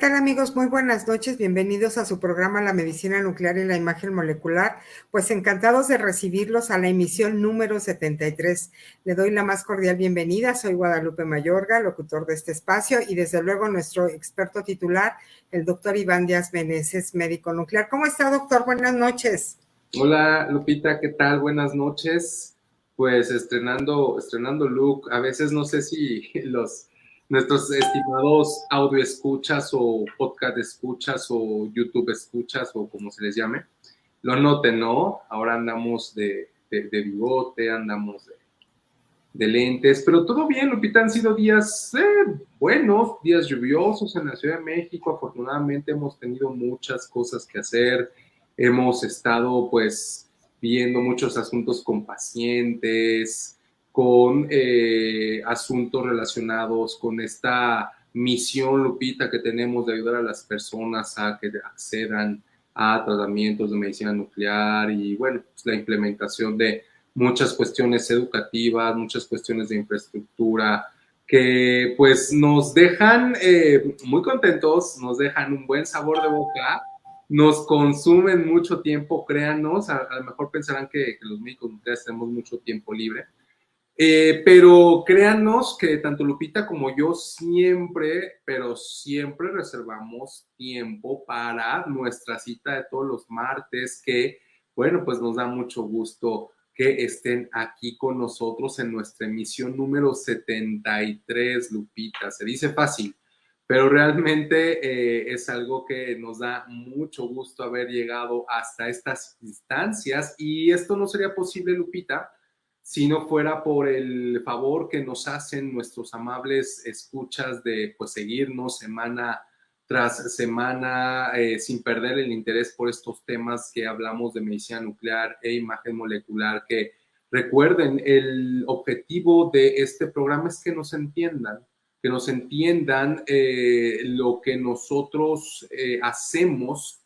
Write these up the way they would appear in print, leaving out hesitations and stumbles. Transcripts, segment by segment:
tal, amigos? Muy buenas noches. Bienvenidos a su programa La Medicina Nuclear y la Imagen Molecular. Pues encantados de recibirlos a la emisión número 73. Le doy la más cordial bienvenida. Soy Guadalupe Mayorga, locutor de este espacio, y desde luego nuestro experto titular, el doctor Iván Díaz Meneses, médico nuclear. ¿Cómo está, doctor? Buenas noches. Hola Lupita, ¿qué tal? Buenas noches. Pues estrenando look. A veces no sé si nuestros estimados audio escuchas o podcast escuchas o YouTube escuchas o como se les llame, lo noten, ¿no? Ahora andamos de bigote, andamos de lentes, pero todo bien, Lupita. Han sido días buenos, días lluviosos en la Ciudad de México. Afortunadamente hemos tenido muchas cosas que hacer. Hemos estado pues viendo muchos asuntos con pacientes, con asuntos relacionados con esta misión, Lupita, que tenemos de ayudar a las personas a que accedan a tratamientos de medicina nuclear y bueno, pues la implementación de muchas cuestiones educativas, muchas cuestiones de infraestructura, que pues nos dejan muy contentos, nos dejan un buen sabor de boca, nos consumen mucho tiempo, créanos. A lo mejor pensarán que los médicos nucleares tenemos mucho tiempo libre, pero créanos que tanto Lupita como yo siempre, pero siempre reservamos tiempo para nuestra cita de todos los martes, que bueno, pues nos da mucho gusto que estén aquí con nosotros en nuestra emisión número 73, Lupita. Se dice fácil, pero realmente es algo que nos da mucho gusto haber llegado hasta estas instancias, y esto no sería posible, Lupita, si no fuera por el favor que nos hacen nuestros amables escuchas de pues seguirnos semana tras semana, sin perder el interés por estos temas que hablamos de medicina nuclear e imagen molecular. Que recuerden, el objetivo de este programa es que nos entiendan lo que nosotros hacemos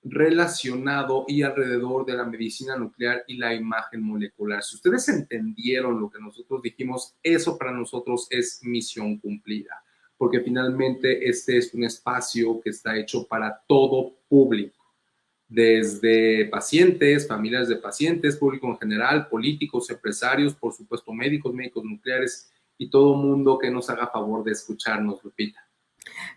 relacionado y alrededor de la medicina nuclear y la imagen molecular. Si ustedes entendieron lo que nosotros dijimos, eso para nosotros es misión cumplida, porque finalmente este es un espacio que está hecho para todo público, desde pacientes, familias de pacientes, público en general, políticos, empresarios, por supuesto médicos, médicos nucleares y todo mundo que nos haga favor de escucharnos, Lupita.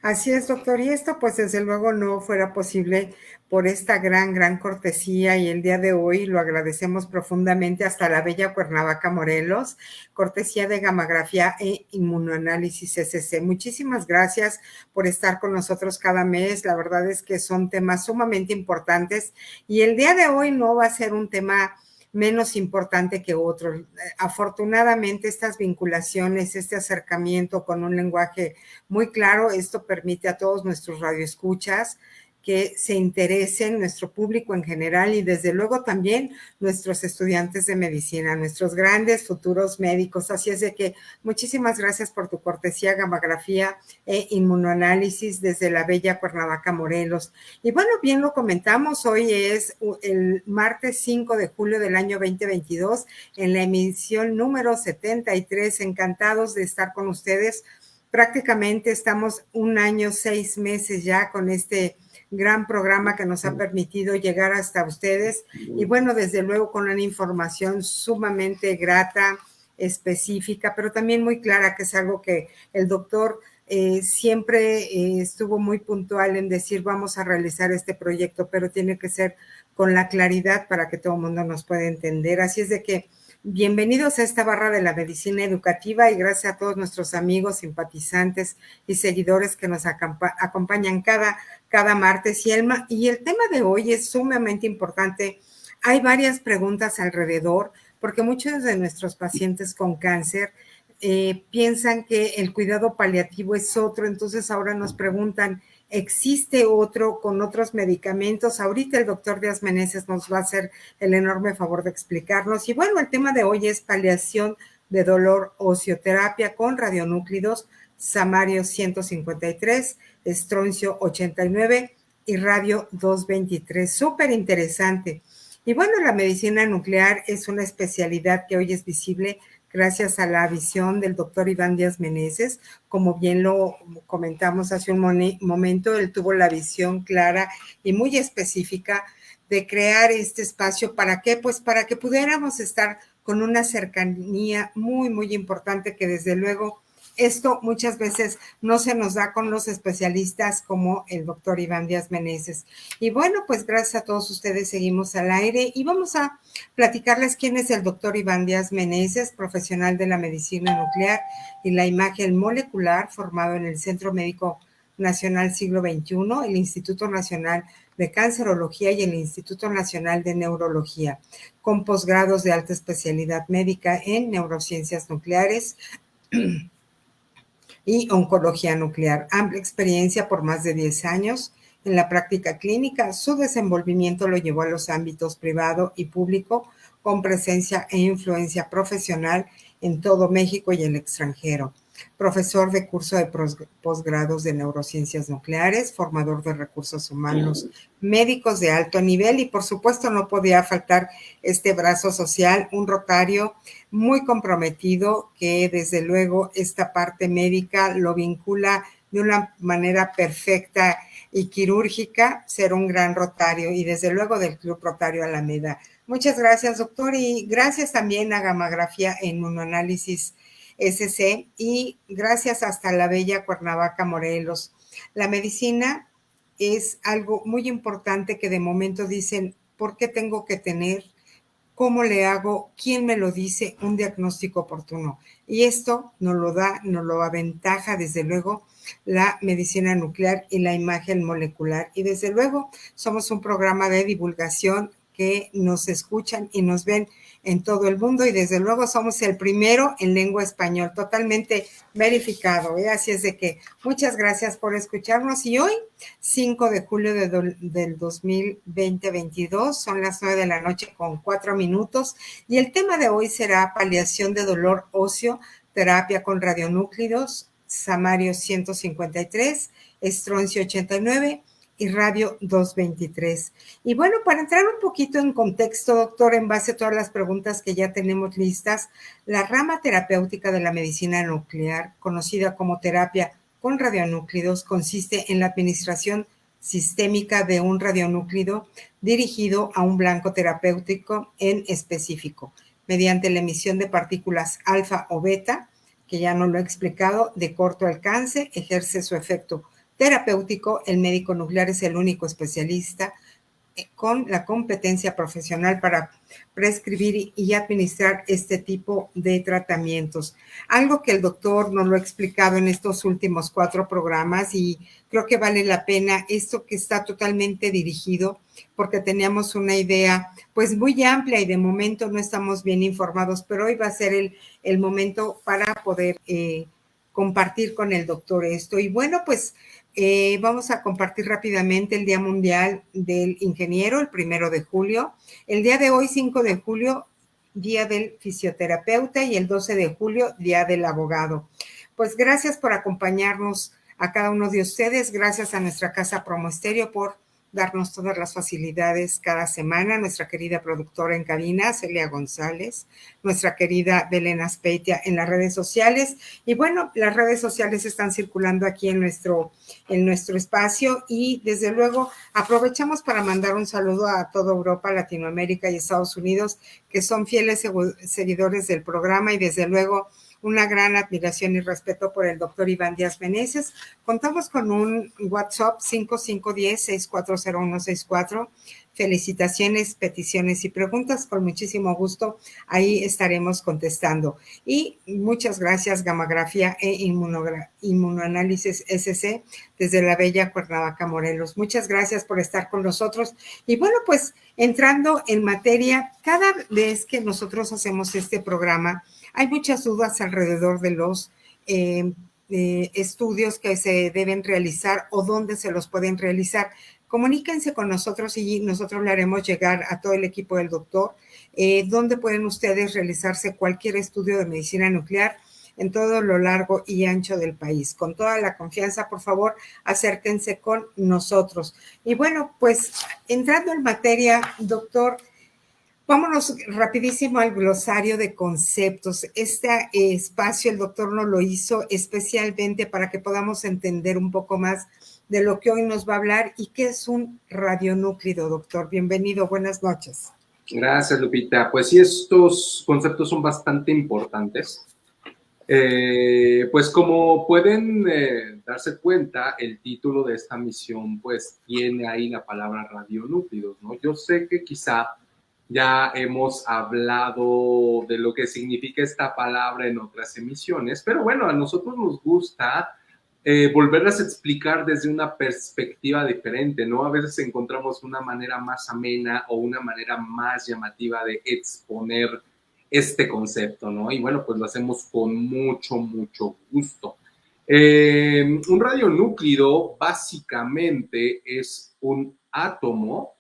Así es, doctor. Y esto, pues, desde luego no fuera posible por esta gran cortesía, y el día de hoy lo agradecemos profundamente hasta la bella Cuernavaca, Morelos, cortesía de Gammagrafía e Inmunoanálisis SC. Muchísimas gracias por estar con nosotros cada mes. La verdad es que son temas sumamente importantes, y el día de hoy no va a ser un tema menos importante que otros. Afortunadamente, estas vinculaciones, este acercamiento con un lenguaje muy claro, esto permite a todos nuestros radioescuchas que se interesen, nuestro público en general, y desde luego también nuestros estudiantes de medicina, nuestros grandes futuros médicos. Así es de que muchísimas gracias por tu cortesía, Gammagrafía e Inmunoanálisis desde la bella Cuernavaca, Morelos. Y bueno, bien lo comentamos, hoy es el martes 5 de julio del año 2022, en la emisión número 73. Encantados de estar con ustedes. Prácticamente estamos un año, 6 meses ya con este gran programa que nos ha permitido llegar hasta ustedes, y bueno, desde luego con una información sumamente grata, específica, pero también muy clara, que es algo que el doctor siempre estuvo muy puntual en decir: vamos a realizar este proyecto, pero tiene que ser con la claridad para que todo el mundo nos pueda entender. Así es de que bienvenidos a esta barra de la medicina educativa, y gracias a todos nuestros amigos, simpatizantes y seguidores que nos acompañan cada martes. Y el tema de hoy es sumamente importante. Hay varias preguntas alrededor, porque muchos de nuestros pacientes con cáncer piensan que el cuidado paliativo es otro. Entonces ahora nos preguntan: ¿existe otro con otros medicamentos? Ahorita el doctor Díaz Meneses nos va a hacer el enorme favor de explicarnos. Y bueno, el tema de hoy es paliación de dolor, osteoterapia con radionúclidos, samario 153, estroncio 89 y radio 223. Súper interesante. Y bueno, la medicina nuclear es una especialidad que hoy es visible gracias a la visión del doctor Iván Díaz Meneses. Como bien lo comentamos hace un momento, él tuvo la visión clara y muy específica de crear este espacio. ¿Para qué? Pues para que pudiéramos estar con una cercanía muy, muy importante, que desde luego esto muchas veces no se nos da con los especialistas como el doctor Iván Díaz Meneses. Y bueno, pues gracias a todos ustedes seguimos al aire y vamos a platicarles quién es el doctor Iván Díaz Meneses, profesional de la medicina nuclear y la imagen molecular, formado en el Centro Médico Nacional Siglo XXI, el Instituto Nacional de Cancerología y el Instituto Nacional de Neurología, con posgrados de alta especialidad médica en neurociencias nucleares y oncología nuclear. Amplia experiencia por más de 10 años en la práctica clínica. Su desenvolvimiento lo llevó a los ámbitos privado y público, con presencia e influencia profesional en todo México y el extranjero. Profesor de curso de posgrados de neurociencias nucleares, formador de recursos humanos, médicos de alto nivel y por supuesto no podía faltar este brazo social, un rotario muy comprometido que desde luego esta parte médica lo vincula de una manera perfecta y quirúrgica, ser un gran rotario y desde luego del Club Rotario Alameda. Muchas gracias, doctor, y gracias también a Gamografía e Inmunoanálisis SC y gracias hasta la bella Cuernavaca, Morelos. La medicina es algo muy importante que de momento dicen, ¿por qué tengo que tener? ¿Cómo le hago? ¿Quién me lo dice? Un diagnóstico oportuno. Y esto nos lo aventaja desde luego la medicina nuclear y la imagen molecular. Y desde luego somos un programa de divulgación que nos escuchan y nos ven en todo el mundo y desde luego somos el primero en lengua español, totalmente verificado, ¿eh? Así es de que muchas gracias por escucharnos y hoy, 5 de julio del 2020-22, son las 9 de la noche con 4 minutos y el tema de hoy será paliación de dolor óseo, terapia con radionúclidos, samario 153, estroncio 89 y radio 223. Y bueno, para entrar un poquito en contexto, doctor, en base a todas las preguntas que ya tenemos listas, la rama terapéutica de la medicina nuclear, conocida como terapia con radionúclidos, consiste en la administración sistémica de un radionúclido dirigido a un blanco terapéutico en específico, mediante la emisión de partículas alfa o beta, que ya no lo he explicado, de corto alcance, ejerce su efecto terapéutico. El médico nuclear es el único especialista con la competencia profesional para prescribir y administrar este tipo de tratamientos. Algo que el doctor nos lo ha explicado en estos últimos 4 programas y creo que vale la pena esto que está totalmente dirigido porque teníamos una idea pues muy amplia y de momento no estamos bien informados, pero hoy va a ser el momento para poder compartir con el doctor esto. Y bueno, pues vamos a compartir rápidamente el Día Mundial del Ingeniero, el 1 de julio. El día de hoy, 5 de julio, Día del Fisioterapeuta y el 12 de julio, Día del Abogado. Pues gracias por acompañarnos a cada uno de ustedes. Gracias a nuestra casa Promo Estéreo por darnos todas las facilidades cada semana, nuestra querida productora en cabina, Celia González, nuestra querida Belén Aspeitia en las redes sociales. Y bueno, las redes sociales están circulando aquí en nuestro espacio y desde luego aprovechamos para mandar un saludo a toda Europa, Latinoamérica y Estados Unidos, que son fieles seguidores del programa y desde luego una gran admiración y respeto por el doctor Iván Díaz Meneses. Contamos con un WhatsApp 5510-640164. Felicitaciones, peticiones y preguntas, con muchísimo gusto, ahí estaremos contestando. Y muchas gracias, Gamografía e Inmunoanálisis SC, desde la bella Cuernavaca, Morelos. Muchas gracias por estar con nosotros. Y bueno, pues entrando en materia, cada vez que nosotros hacemos este programa, hay muchas dudas alrededor de los estudios que se deben realizar o dónde se los pueden realizar. Comuníquense con nosotros y nosotros le haremos llegar a todo el equipo del doctor dónde pueden ustedes realizarse cualquier estudio de medicina nuclear en todo lo largo y ancho del país. Con toda la confianza, por favor, acérquense con nosotros. Y bueno, pues entrando en materia, doctor, Vámonos rapidísimo al glosario de conceptos. Este espacio el doctor nos lo hizo especialmente para que podamos entender un poco más de lo que hoy nos va a hablar y qué es un radionúclido, doctor. Bienvenido, buenas noches. Gracias, Lupita. Pues sí, estos conceptos son bastante importantes. Pues como pueden darse cuenta, el título de esta misión pues tiene ahí la palabra radionúclidos, ¿no? Yo sé que quizá ya hemos hablado de lo que significa esta palabra en otras emisiones, pero bueno, a nosotros nos gusta volverlas a explicar desde una perspectiva diferente, ¿no? A veces encontramos una manera más amena o una manera más llamativa de exponer este concepto, ¿no? Y bueno, pues lo hacemos con mucho gusto. Un radionúclido básicamente es un átomo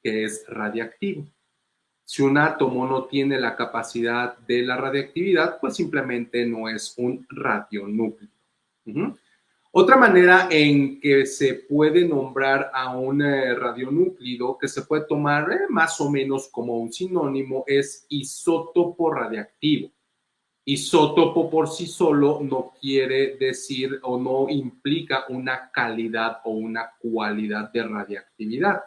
que es radiactivo. Si un átomo no tiene la capacidad de la radiactividad, pues simplemente no es un radionúclido. Otra manera en que se puede nombrar a un radionúclido, que se puede tomar más o menos como un sinónimo, es isótopo radiactivo. Isótopo por sí solo no quiere decir o no implica una calidad o una cualidad de radiactividad.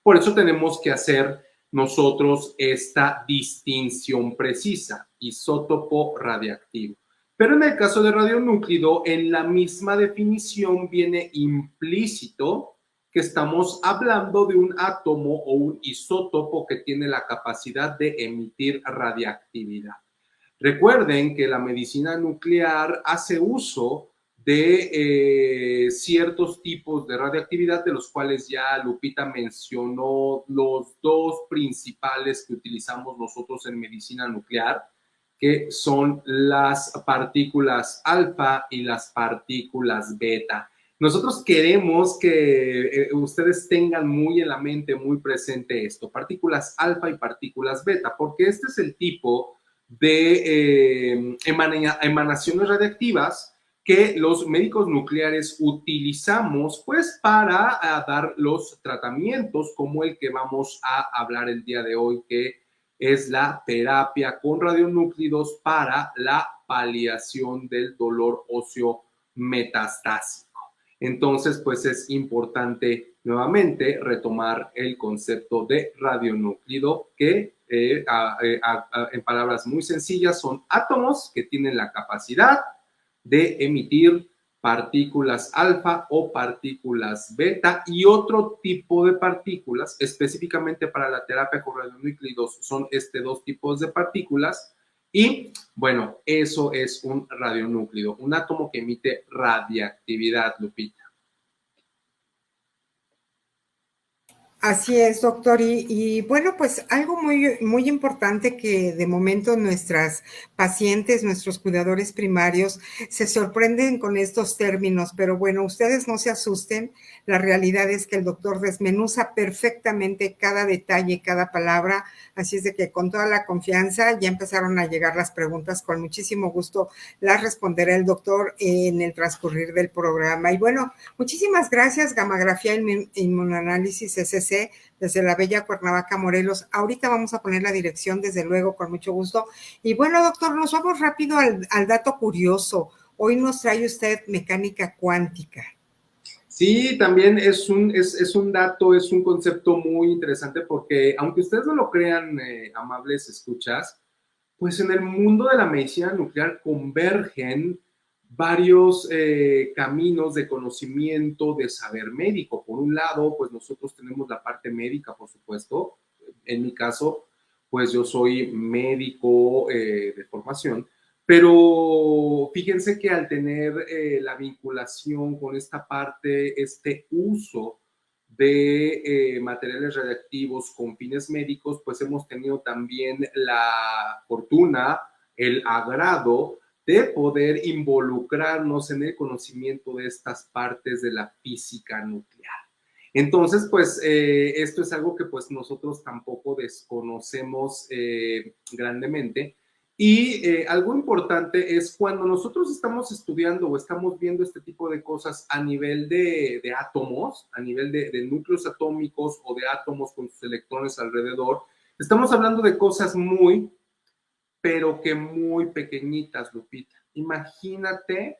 Por eso tenemos que hacer nosotros esta distinción precisa, isótopo radiactivo. Pero en el caso de radionúclido, en la misma definición viene implícito que estamos hablando de un átomo o un isótopo que tiene la capacidad de emitir radiactividad. Recuerden que la medicina nuclear hace uso de ciertos tipos de radioactividad, de los cuales ya Lupita mencionó los dos principales que utilizamos nosotros en medicina nuclear, que son las partículas alfa y las partículas beta. Nosotros queremos que ustedes tengan muy en la mente, muy presente esto, partículas alfa y partículas beta, porque este es el tipo de emanaciones radiactivas que los médicos nucleares utilizamos pues para dar los tratamientos como el que vamos a hablar el día de hoy, que es la terapia con radionúclidos para la paliación del dolor óseo metastásico. Entonces, pues es importante nuevamente retomar el concepto de radionúclido que en palabras muy sencillas son átomos que tienen la capacidad de emitir partículas alfa o partículas beta y otro tipo de partículas, específicamente para la terapia con radionúclidos son dos tipos de partículas y bueno, eso es un radionúclido, un átomo que emite radiactividad, Lupita. Así es, doctor. Y bueno, pues algo muy importante que de momento nuestras pacientes, nuestros cuidadores primarios se sorprenden con estos términos, pero bueno, ustedes no se asusten. La realidad es que el doctor desmenuza perfectamente cada detalle, cada palabra. Así es de que con toda la confianza ya empezaron a llegar las preguntas. Con muchísimo gusto las responderá el doctor en el transcurrir del programa. Y bueno, muchísimas gracias, Gammagrafía Inmunoanálisis SC desde la bella Cuernavaca, Morelos. Ahorita vamos a poner la dirección, desde luego, con mucho gusto. Y bueno, doctor, nos vamos rápido al dato curioso. Hoy nos trae usted mecánica cuántica. Sí, también es un dato, es un concepto muy interesante porque, aunque ustedes no lo crean, amables escuchas, pues en el mundo de la medicina nuclear convergen varios caminos de conocimiento, de saber médico. Por un lado, pues nosotros tenemos la parte médica, por supuesto. En mi caso, pues yo soy médico de formación, pero fíjense que al tener la vinculación con esta parte, este uso de materiales radiactivos con fines médicos, pues hemos tenido también la fortuna, el agrado de poder involucrarnos en el conocimiento de estas partes de la física nuclear. Entonces, pues esto es algo que pues nosotros tampoco desconocemos grandemente. Y algo importante es cuando nosotros estamos estudiando o estamos viendo este tipo de cosas a nivel de átomos, a nivel de núcleos atómicos o de átomos con sus electrones alrededor, Estamos hablando de cosas muy, pero que muy pequeñitas, Lupita. Imagínate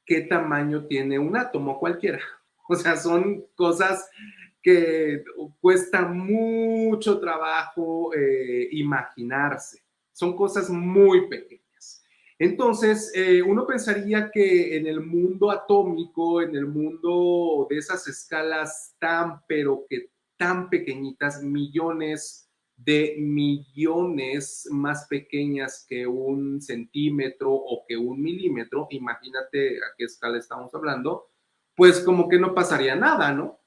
qué tamaño tiene un átomo cualquiera. O sea, son cosas que cuesta mucho trabajo imaginarse. Son cosas muy pequeñas. Entonces, uno pensaría que en el mundo atómico, en el mundo de esas escalas tan, pero que tan pequeñitas, millones de millones más pequeñas que un centímetro o que un milímetro, imagínate a qué escala estamos hablando, pues como que no pasaría nada, ¿no?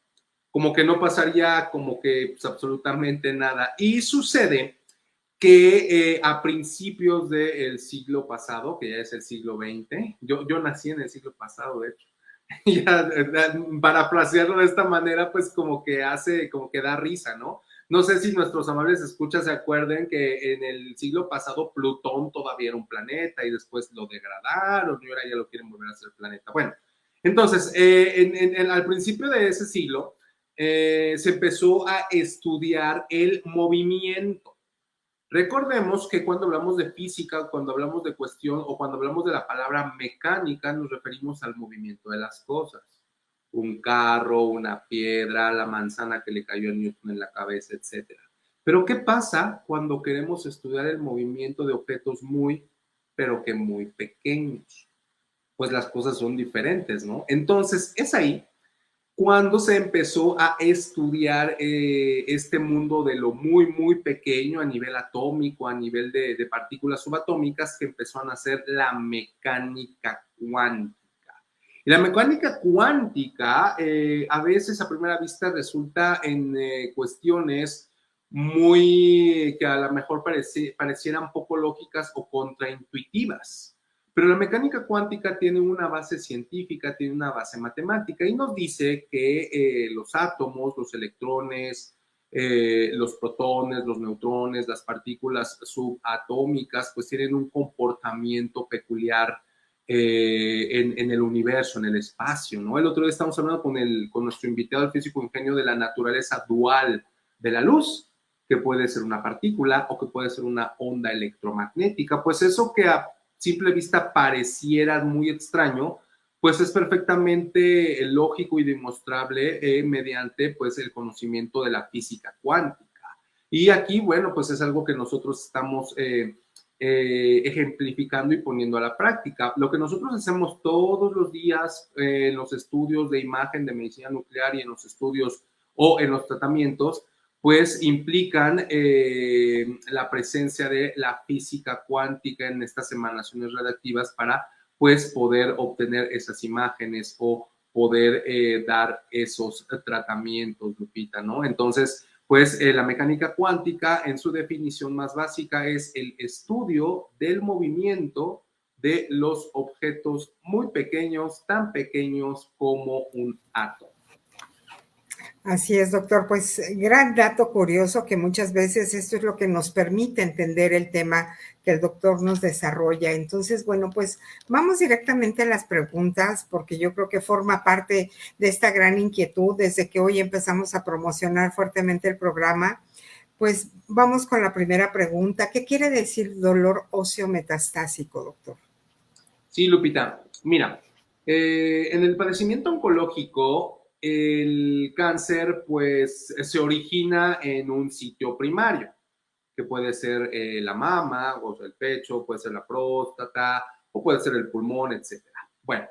Como que no pasaría como que pues, absolutamente nada. Y sucede que a principios del siglo pasado, que ya es el siglo XX, yo nací en el siglo pasado, de hecho, ya, parafrasearlo de esta manera, pues como que hace, como que da risa, ¿no? No sé si nuestros amables escuchas se acuerden que en el siglo pasado Plutón todavía era un planeta y después lo degradaron y ahora ya lo quieren volver a ser planeta. Bueno, entonces, al principio de ese siglo se empezó a estudiar el movimiento. Recordemos que cuando hablamos de física, cuando hablamos de cuestión o cuando hablamos de la palabra mecánica, nos referimos al movimiento de las cosas. Un carro, una piedra, la manzana que le cayó a Newton en la cabeza, etc. Pero ¿qué pasa cuando queremos estudiar el movimiento de objetos muy, pero que muy pequeños? Pues las cosas son diferentes, ¿no? Entonces, es ahí cuando se empezó a estudiar este mundo de lo muy, muy pequeño a nivel atómico, a nivel de partículas subatómicas, que empezó a nacer la mecánica cuántica. Y la mecánica cuántica a veces a primera vista resulta en cuestiones muy que a lo mejor parecieran poco lógicas o contraintuitivas. Pero la mecánica cuántica tiene una base científica, tiene una base matemática y nos dice que los átomos, los electrones, los protones, los neutrones, las partículas subatómicas, pues tienen un comportamiento peculiar en el universo, en el espacio, ¿no? El otro día estamos hablando con nuestro invitado, el físico ingenio de la naturaleza dual de la luz, que puede ser una partícula o que puede ser una onda electromagnética. Pues eso que a simple vista pareciera muy extraño, pues es perfectamente lógico y demostrable mediante pues el conocimiento de la física cuántica. Y aquí, bueno, pues es algo que nosotros estamos ejemplificando y poniendo a la práctica. Lo que nosotros hacemos todos los días en los estudios de imagen de medicina nuclear y en los estudios o en los tratamientos, pues implican la presencia de la física cuántica en estas emanaciones radiactivas para pues poder obtener esas imágenes o poder dar esos tratamientos, Lupita, ¿no? Entonces, pues la mecánica cuántica en su definición más básica es el estudio del movimiento de los objetos muy pequeños, tan pequeños como un átomo. Así es, doctor. Pues gran dato curioso que muchas veces esto es lo que nos permite entender el tema que el doctor nos desarrolla. Entonces, bueno, pues vamos directamente a las preguntas porque yo creo que forma parte de esta gran inquietud desde que hoy empezamos a promocionar fuertemente el programa. Pues vamos con la primera pregunta. ¿Qué quiere decir dolor óseo metastásico, doctor? Sí, Lupita. Mira, en el padecimiento oncológico, el cáncer pues se origina en un sitio primario, que puede ser la mama, o sea, el pecho, puede ser la próstata, o puede ser el pulmón, etcétera. Bueno,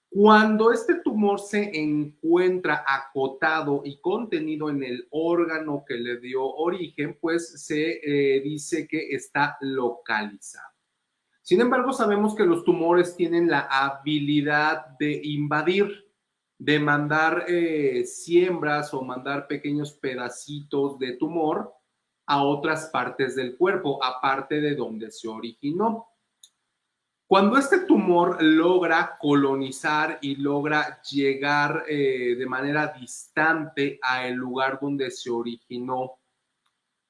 cuando este tumor se encuentra acotado y contenido en el órgano que le dio origen, pues se dice que está localizado. Sin embargo, sabemos que los tumores tienen la habilidad de invadir, de mandar siembras o mandar pequeños pedacitos de tumor a otras partes del cuerpo, aparte de donde se originó. Cuando este tumor logra colonizar y logra llegar de manera distante al lugar donde se originó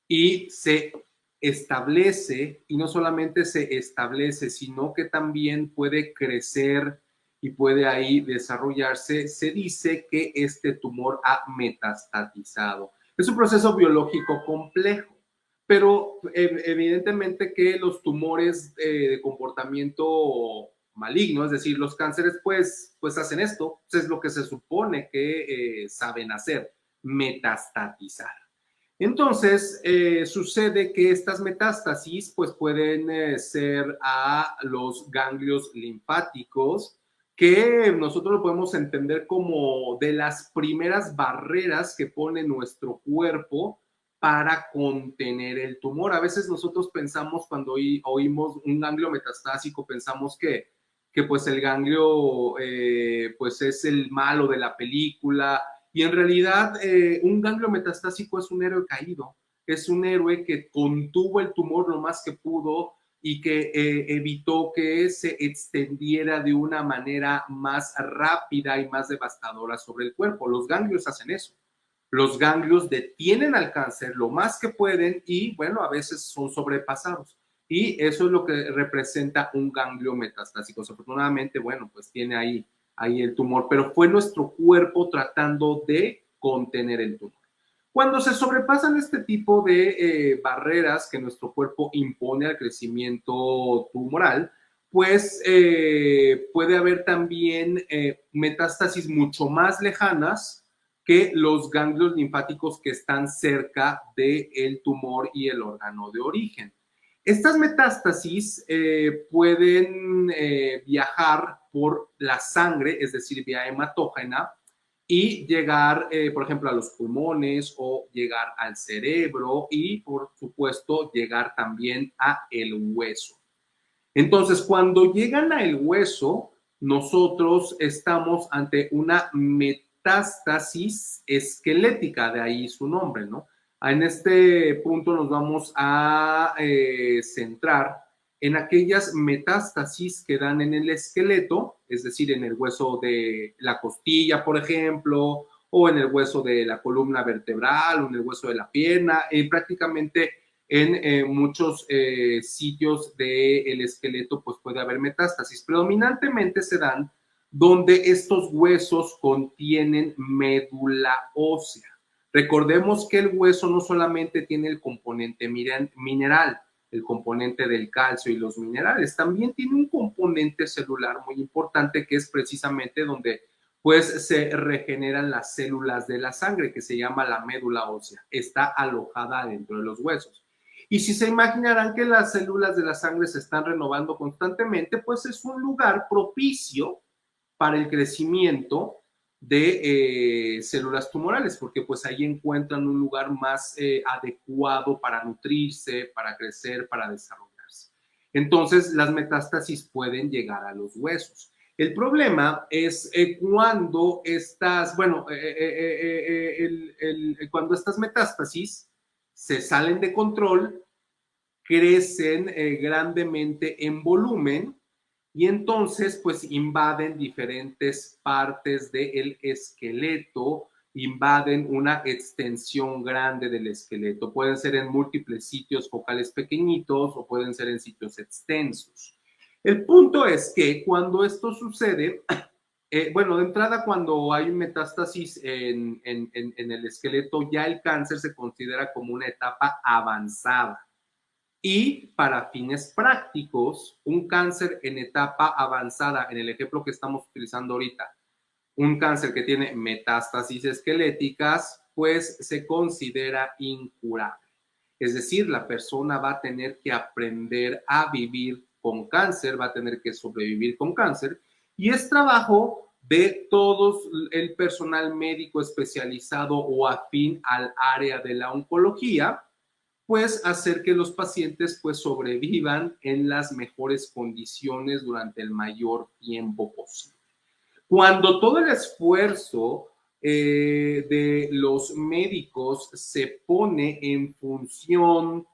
y se establece, y no solamente se establece, sino que también puede crecer y puede ahí desarrollarse, se dice que este tumor ha metastatizado. Es un proceso biológico complejo. pero evidentemente que los tumores de comportamiento maligno, es decir, los cánceres, pues hacen esto, es lo que se supone que saben hacer, metastatizar. Entonces, sucede que estas metástasis pues pueden ser a los ganglios linfáticos, que nosotros lo podemos entender como de las primeras barreras que pone nuestro cuerpo para contener el tumor. A veces nosotros pensamos, cuando oímos un ganglio metastásico, pensamos que pues el ganglio pues es el malo de la película, y en realidad un ganglio metastásico es un héroe caído, es un héroe que contuvo el tumor lo más que pudo y que evitó que se extendiera de una manera más rápida y más devastadora sobre el cuerpo. Los ganglios hacen eso. Los ganglios detienen al cáncer lo más que pueden y, bueno, a veces son sobrepasados. Y eso es lo que representa un ganglio metastásico. Afortunadamente, bueno, pues tiene ahí el tumor, pero fue nuestro cuerpo tratando de contener el tumor. Cuando se sobrepasan este tipo de barreras que nuestro cuerpo impone al crecimiento tumoral, pues puede haber también metástasis mucho más lejanas que los ganglios linfáticos que están cerca del tumor y el órgano de origen. Estas metástasis pueden viajar por la sangre, es decir, vía hematógena, y llegar, por ejemplo, a los pulmones o llegar al cerebro y, por supuesto, llegar también a el hueso. Entonces, cuando llegan al hueso, nosotros estamos ante una metástasis esquelética, de ahí su nombre, ¿no? En este punto nos vamos a centrar en aquellas metástasis que dan en el esqueleto, es decir, en el hueso de la costilla, por ejemplo, o en el hueso de la columna vertebral, o en el hueso de la pierna, prácticamente en muchos sitios del esqueleto pues puede haber metástasis. Predominantemente se dan donde estos huesos contienen médula ósea. Recordemos que el hueso no solamente tiene el componente mineral, el componente del calcio y los minerales, también tiene un componente celular muy importante, que es precisamente donde pues se regeneran las células de la sangre, que se llama la médula ósea. Está alojada dentro de los huesos. Y si se imaginarán que las células de la sangre se están renovando constantemente, pues es un lugar propicio para el crecimiento de células tumorales, porque pues ahí encuentran un lugar más adecuado para nutrirse, para crecer, para desarrollarse. Entonces, las metástasis pueden llegar a los huesos. El problema es cuando estas, bueno, cuando estas metástasis se salen de control, crecen grandemente en volumen y entonces pues invaden diferentes partes del esqueleto, invaden una extensión grande del esqueleto. Pueden ser en múltiples sitios focales pequeñitos o pueden ser en sitios extensos. El punto es que cuando esto sucede, bueno, de entrada, cuando hay metástasis en el esqueleto, ya el cáncer se considera como una etapa avanzada. Y para fines prácticos, un cáncer en etapa avanzada, en el ejemplo que estamos utilizando ahorita, un cáncer que tiene metástasis esqueléticas, pues se considera incurable. Es decir, la persona va a tener que aprender a vivir con cáncer, va a tener que sobrevivir con cáncer, y es trabajo de todo el personal médico especializado o afín al área de la oncología, pues hacer que los pacientes pues sobrevivan en las mejores condiciones durante el mayor tiempo posible. Cuando todo el esfuerzo de los médicos se pone en función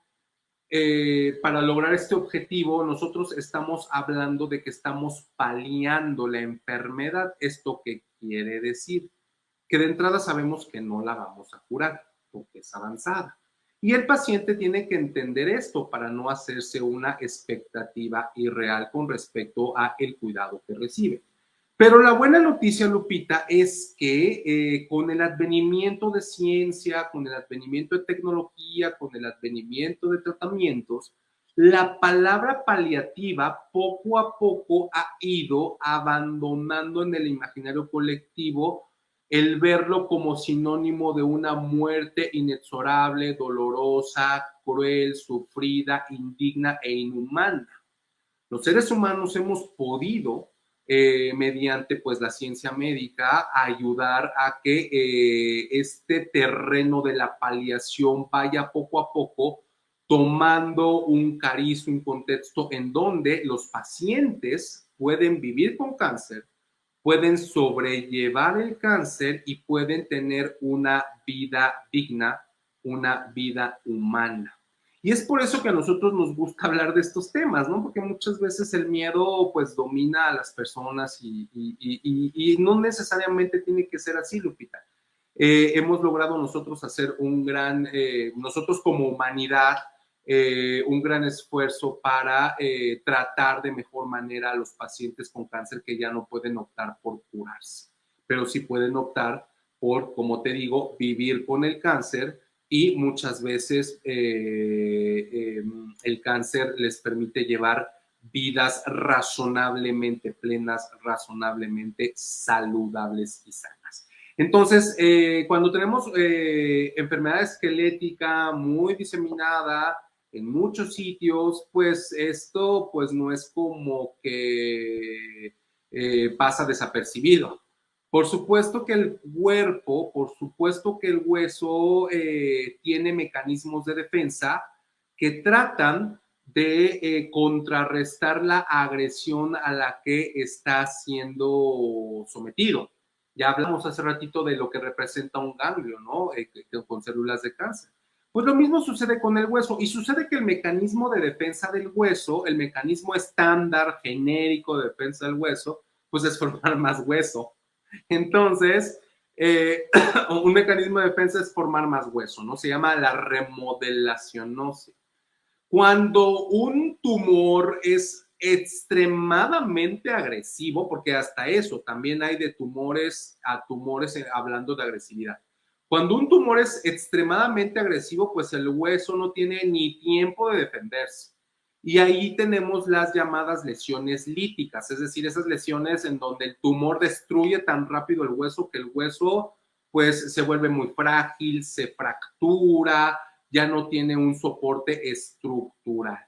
para lograr este objetivo, nosotros estamos hablando de que estamos paliando la enfermedad. ¿Esto qué quiere decir? Que de entrada sabemos que no la vamos a curar porque es avanzada. Y el paciente tiene que entender esto para no hacerse una expectativa irreal con respecto a el cuidado que recibe. Pero la buena noticia, Lupita, es que con el advenimiento de ciencia, con el advenimiento de tecnología, con el advenimiento de tratamientos, la palabra paliativa poco a poco ha ido abandonando en el imaginario colectivo el verlo como sinónimo de una muerte inexorable, dolorosa, cruel, sufrida, indigna e inhumana. Los seres humanos hemos podido, mediante pues la ciencia médica, ayudar a que este terreno de la paliación vaya poco a poco tomando un cariz, un contexto en donde los pacientes pueden vivir con cáncer, pueden sobrellevar el cáncer y pueden tener una vida digna, una vida humana. Y es por eso que a nosotros nos gusta hablar de estos temas, ¿no? Porque muchas veces el miedo pues domina a las personas y no necesariamente tiene que ser así, Lupita. Hemos logrado nosotros hacer nosotros como humanidad, un gran esfuerzo para tratar de mejor manera a los pacientes con cáncer que ya no pueden optar por curarse, pero sí pueden optar por, como te digo, vivir con el cáncer y muchas veces el cáncer les permite llevar vidas razonablemente plenas, razonablemente saludables y sanas. Entonces, cuando tenemos enfermedad esquelética muy diseminada en muchos sitios, pues esto pues no es como que pasa desapercibido. Por supuesto que el cuerpo, por supuesto que el hueso tiene mecanismos de defensa que tratan de contrarrestar la agresión a la que está siendo sometido. Ya hablamos hace ratito de lo que representa un ganglio, ¿no? Con células de cáncer. Pues lo mismo sucede con el hueso y sucede que el mecanismo de defensa del hueso, el mecanismo estándar genérico de defensa del hueso, pues es formar más hueso. Entonces, un mecanismo de defensa es formar más hueso, ¿no? Se llama la remodelación ósea. Cuando un tumor es extremadamente agresivo, porque hasta eso también hay de tumores a tumores hablando de agresividad. Cuando un tumor es extremadamente agresivo, pues el hueso no tiene ni tiempo de defenderse. Y ahí tenemos las llamadas lesiones líticas, es decir, esas lesiones en donde el tumor destruye tan rápido el hueso que el hueso pues se vuelve muy frágil, se fractura, ya no tiene un soporte estructural.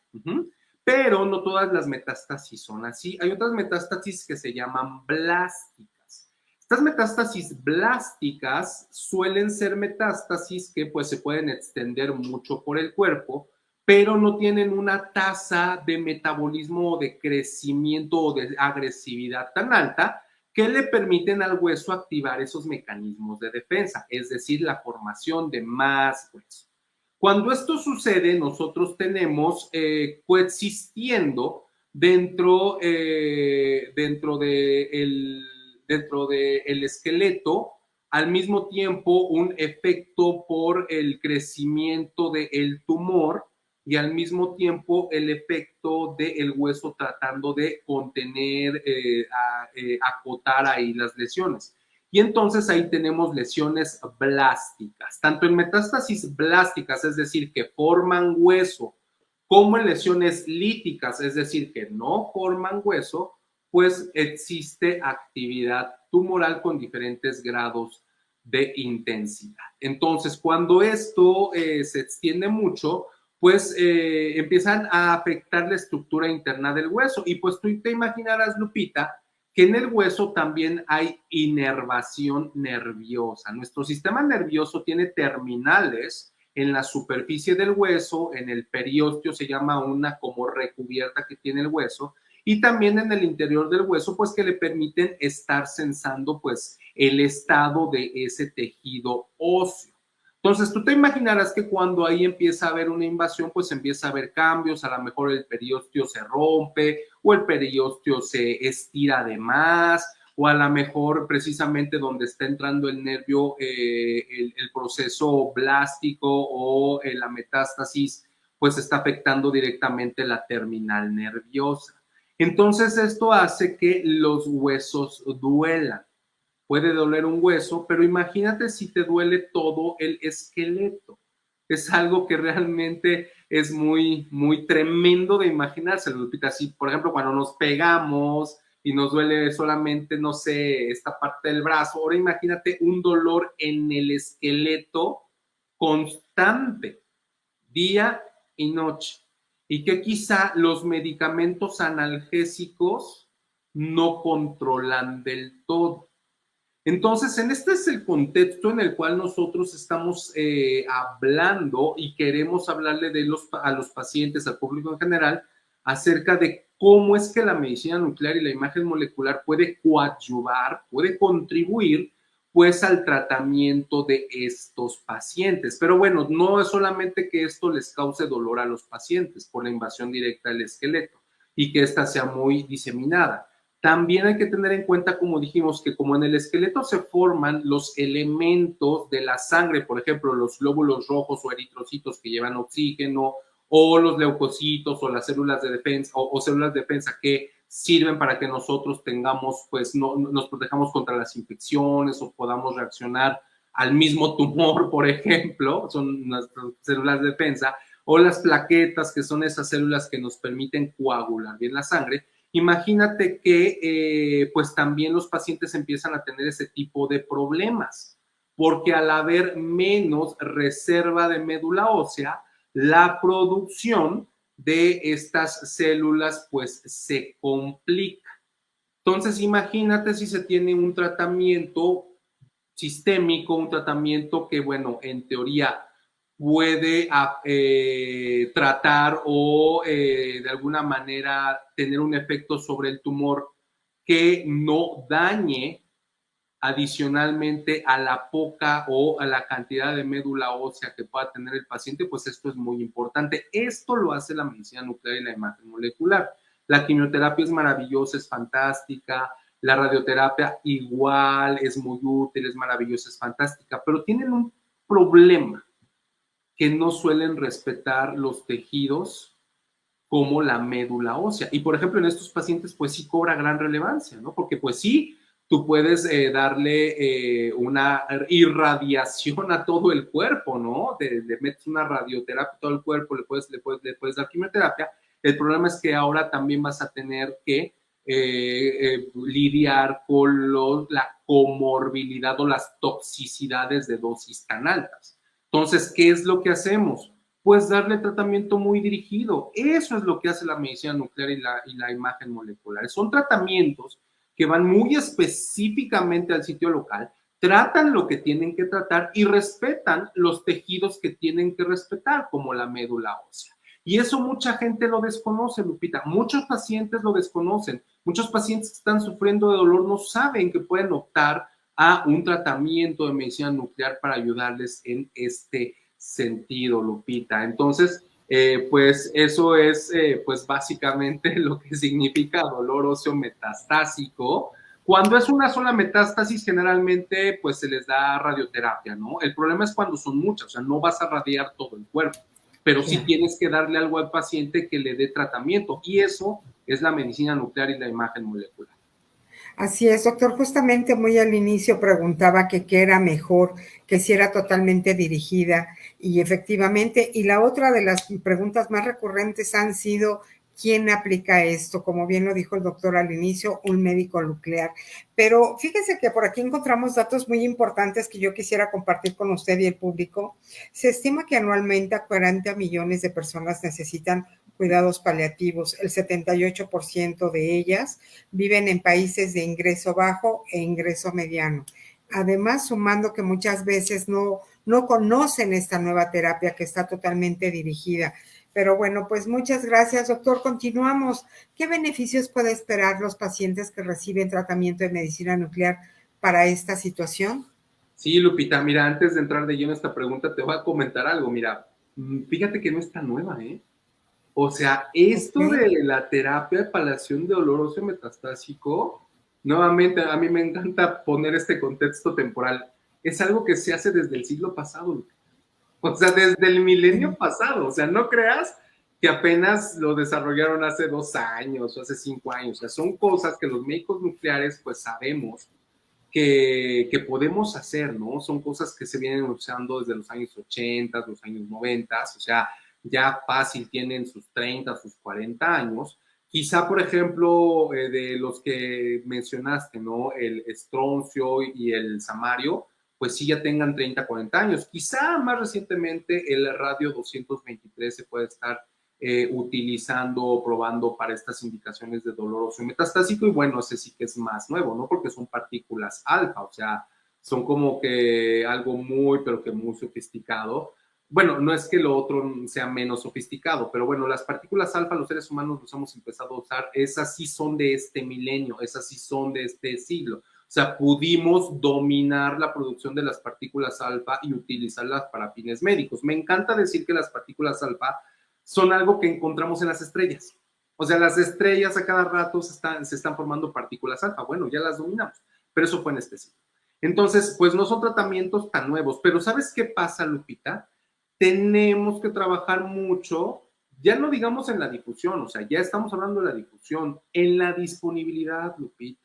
Pero no todas las metástasis son así. Hay otras metástasis que se llaman blásticas. Estas metástasis blásticas suelen ser metástasis que pues se pueden extender mucho por el cuerpo, pero no tienen una tasa de metabolismo o de crecimiento o de agresividad tan alta que le permiten al hueso activar esos mecanismos de defensa, es decir, la formación de más hueso. Cuando esto sucede, nosotros tenemos coexistiendo dentro de el esqueleto al mismo tiempo un efecto por el crecimiento del tumor y al mismo tiempo el efecto del hueso tratando de contener, acotar ahí las lesiones. Y entonces ahí tenemos lesiones blásticas, tanto en metástasis blásticas, es decir, que forman hueso, como en lesiones líticas, es decir, que no forman hueso, pues existe actividad tumoral con diferentes grados de intensidad. Entonces, cuando esto se extiende mucho, pues empiezan a afectar la estructura interna del hueso. Y pues tú te imaginarás, Lupita, que en el hueso también hay inervación nerviosa. Nuestro sistema nervioso tiene terminales en la superficie del hueso, en el periósteo se llama una como recubierta que tiene el hueso, y también en el interior del hueso, pues que le permiten estar sensando pues el estado de ese tejido óseo. Entonces, tú te imaginarás que cuando ahí empieza a haber una invasión, pues empieza a haber cambios, a lo mejor el periósteo se rompe o el periósteo se estira de más, o a lo mejor precisamente donde está entrando el nervio, el proceso blástico o la metástasis, pues está afectando directamente la terminal nerviosa. Entonces esto hace que los huesos duelan. Puede doler un hueso, pero imagínate si te duele todo el esqueleto. Es algo que realmente es muy, muy tremendo de imaginarse, Lupita. Si, por ejemplo, cuando nos pegamos y nos duele solamente, no sé, esta parte del brazo, ahora imagínate un dolor en el esqueleto constante, día y noche. Y que quizá los medicamentos analgésicos no controlan del todo. Entonces, en este es el contexto en el cual nosotros estamos hablando y queremos hablarle a los pacientes, al público en general, acerca de cómo es que la medicina nuclear y la imagen molecular puede coadyuvar, puede contribuir pues al tratamiento de estos pacientes. Pero bueno, no es solamente que esto les cause dolor a los pacientes por la invasión directa del esqueleto y que ésta sea muy diseminada. También hay que tener en cuenta, como dijimos, que como en el esqueleto se forman los elementos de la sangre, por ejemplo, los glóbulos rojos o eritrocitos que llevan oxígeno, o los leucocitos o las células de defensa o células de defensa que sirven para que nosotros tengamos, pues, nos protejamos contra las infecciones o podamos reaccionar al mismo tumor, por ejemplo, son nuestras células de defensa, o las plaquetas, que son esas células que nos permiten coagular bien la sangre. Imagínate que pues también los pacientes empiezan a tener ese tipo de problemas, porque al haber menos reserva de médula ósea, la producción de estas células pues se complica. Entonces imagínate si se tiene un tratamiento sistémico, un tratamiento que, bueno, en teoría puede tratar o de alguna manera tener un efecto sobre el tumor que no dañe adicionalmente a la poca o a la cantidad de médula ósea que pueda tener el paciente, pues esto es muy importante. Esto lo hace la medicina nuclear y la imagen molecular. La quimioterapia es maravillosa, es fantástica, la radioterapia igual es muy útil, es maravillosa, es fantástica, pero tienen un problema, que no suelen respetar los tejidos como la médula ósea. Y por ejemplo, en estos pacientes, pues sí cobra gran relevancia, ¿no? Porque pues sí, tú puedes darle una irradiación a todo el cuerpo, ¿no? Le metes una radioterapia a todo el cuerpo, le puedes dar quimioterapia. El problema es que ahora también vas a tener que lidiar con la comorbilidad o las toxicidades de dosis tan altas. Entonces, ¿qué es lo que hacemos? Pues darle tratamiento muy dirigido. Eso es lo que hace la medicina nuclear y la imagen molecular. Son tratamientos que van muy específicamente al sitio local, tratan lo que tienen que tratar y respetan los tejidos que tienen que respetar, como la médula ósea. Y eso mucha gente lo desconoce, Lupita. Muchos pacientes lo desconocen. Muchos pacientes que están sufriendo de dolor no saben que pueden optar a un tratamiento de medicina nuclear para ayudarles en este sentido, Lupita. Entonces, pues eso es pues básicamente lo que significa dolor óseo metastásico. Cuando es una sola metástasis, generalmente pues se les da radioterapia, ¿no? El problema es cuando son muchas, o sea, no vas a radiar todo el cuerpo, pero sí tienes que darle algo al paciente que le dé tratamiento, y eso es la medicina nuclear y la imagen molecular. Así es, doctor. Justamente muy al inicio preguntaba que qué era mejor, que si era totalmente dirigida y efectivamente, y la otra de las preguntas más recurrentes han sido ¿quién aplica esto? Como bien lo dijo el doctor al inicio, un médico nuclear. Pero fíjese que por aquí encontramos datos muy importantes que yo quisiera compartir con usted y el público. Se estima que anualmente a 40 millones de personas necesitan cuidados paliativos. El 78% de ellas viven en países de ingreso bajo e ingreso mediano. Además, sumando que muchas veces no conocen esta nueva terapia que está totalmente dirigida. Pero bueno, pues muchas gracias, doctor. Continuamos. ¿Qué beneficios puede esperar los pacientes que reciben tratamiento de medicina nuclear para esta situación? Sí, Lupita, mira, antes de entrar de lleno a esta pregunta, te voy a comentar algo. Mira, fíjate que no está nueva, ¿eh? O sea, esto Okay. de la terapia de paliación de dolor óseo metastásico, nuevamente, a mí me encanta poner este contexto temporal. Es algo que se hace desde el siglo pasado, Lupita. O sea, desde el milenio pasado. O sea, no creas que apenas lo desarrollaron hace 2 años o hace 5 años. O sea, son cosas que los médicos nucleares pues sabemos que podemos hacer, ¿no? Son cosas que se vienen usando desde los años 80, los años 90, o sea, ya fácil tienen sus 30, sus 40 años. Quizá, por ejemplo, de los que mencionaste, ¿no? El estroncio y el samario, pues sí ya tengan 30, 40 años. Quizá más recientemente el radio 223 se puede estar utilizando o probando para estas indicaciones de dolor óseo metastásico, y bueno, ese sí que es más nuevo, ¿no? Porque son partículas alfa, o sea, son como que algo muy, pero que muy sofisticado. Bueno, no es que lo otro sea menos sofisticado, pero bueno, las partículas alfa los seres humanos los hemos empezado a usar, esas sí son de este milenio, esas sí son de este siglo. O sea, pudimos dominar la producción de las partículas alfa y utilizarlas para fines médicos. Me encanta decir que las partículas alfa son algo que encontramos en las estrellas. O sea, las estrellas a cada rato se están formando partículas alfa. Bueno, ya las dominamos, pero eso fue en específico. Entonces, pues no son tratamientos tan nuevos, pero ¿sabes qué pasa, Lupita? Tenemos que trabajar mucho, ya no digamos en la difusión, o sea, ya estamos hablando de la difusión, en la disponibilidad, Lupita.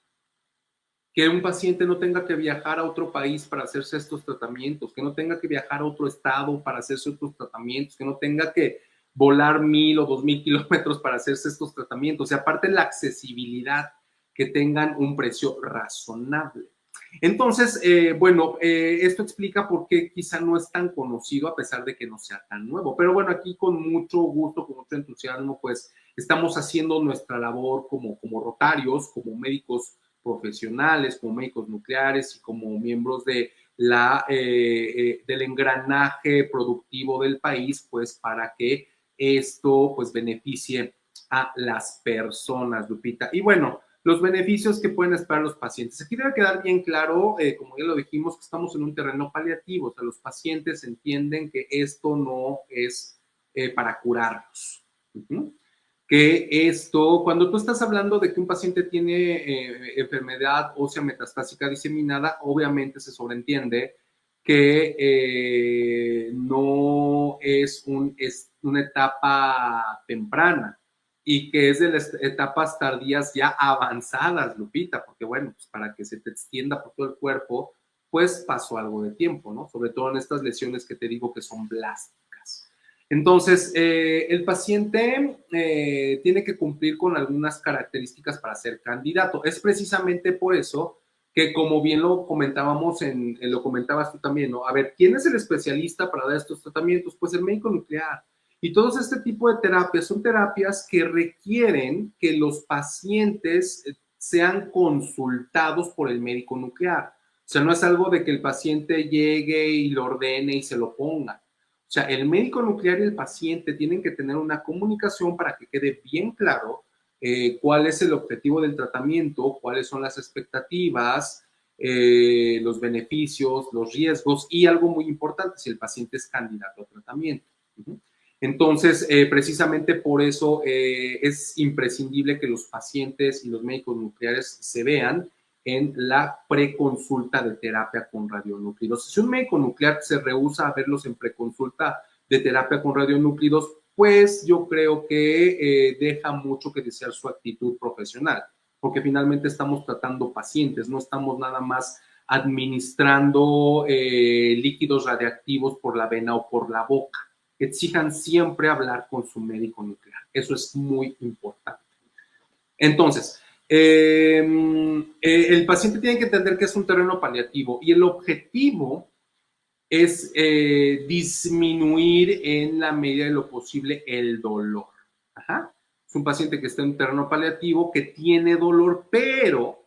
Que un paciente no tenga que viajar a otro país para hacerse estos tratamientos, que no tenga que viajar a otro estado para hacerse otros tratamientos, que no tenga que volar 1,000 o 2,000 kilómetros para hacerse estos tratamientos. Y aparte la accesibilidad, que tengan un precio razonable. Entonces, bueno, esto explica por qué quizá no es tan conocido a pesar de que no sea tan nuevo. Pero bueno, aquí con mucho gusto, con mucho entusiasmo, pues estamos haciendo nuestra labor como rotarios, como médicos profesionales, como médicos nucleares y como miembros del engranaje productivo del país, pues para que esto pues beneficie a las personas, Lupita. Y bueno, los beneficios que pueden esperar los pacientes. Aquí debe quedar bien claro, como ya lo dijimos, que estamos en un terreno paliativo, o sea, los pacientes entienden que esto no es para curarlos. Que esto, cuando tú estás hablando de que un paciente tiene enfermedad ósea metastásica diseminada, obviamente se sobreentiende que no es una etapa temprana y que es de las etapas tardías ya avanzadas, Lupita, porque bueno, pues para que se te extienda por todo el cuerpo, pues pasó algo de tiempo, ¿no? Sobre todo en estas lesiones que te digo que son blásticas. Entonces, el paciente tiene que cumplir con algunas características para ser candidato. Es precisamente por eso que, como bien lo comentábamos, lo comentabas tú también, ¿no? A ver, ¿quién es el especialista para dar estos tratamientos? Pues el médico nuclear. Y todos este tipo de terapias son terapias que requieren que los pacientes sean consultados por el médico nuclear. O sea, no es algo de que el paciente llegue y lo ordene y se lo ponga. O sea, el médico nuclear y el paciente tienen que tener una comunicación para que quede bien claro cuál es el objetivo del tratamiento, cuáles son las expectativas, los beneficios, los riesgos y algo muy importante, si el paciente es candidato a tratamiento. Entonces, precisamente por eso es imprescindible que los pacientes y los médicos nucleares se vean en la preconsulta de terapia con radionúclidos. Si un médico nuclear se rehúsa a verlos en preconsulta de terapia con radionúclidos, pues yo creo que deja mucho que desear su actitud profesional, porque finalmente estamos tratando pacientes, no estamos nada más administrando líquidos radiactivos por la vena o por la boca. Exijan siempre hablar con su médico nuclear. Eso es muy importante. Entonces, el paciente tiene que entender que es un terreno paliativo y el objetivo es disminuir en la medida de lo posible el dolor. Ajá. Es un paciente que está en un terreno paliativo, que tiene dolor, pero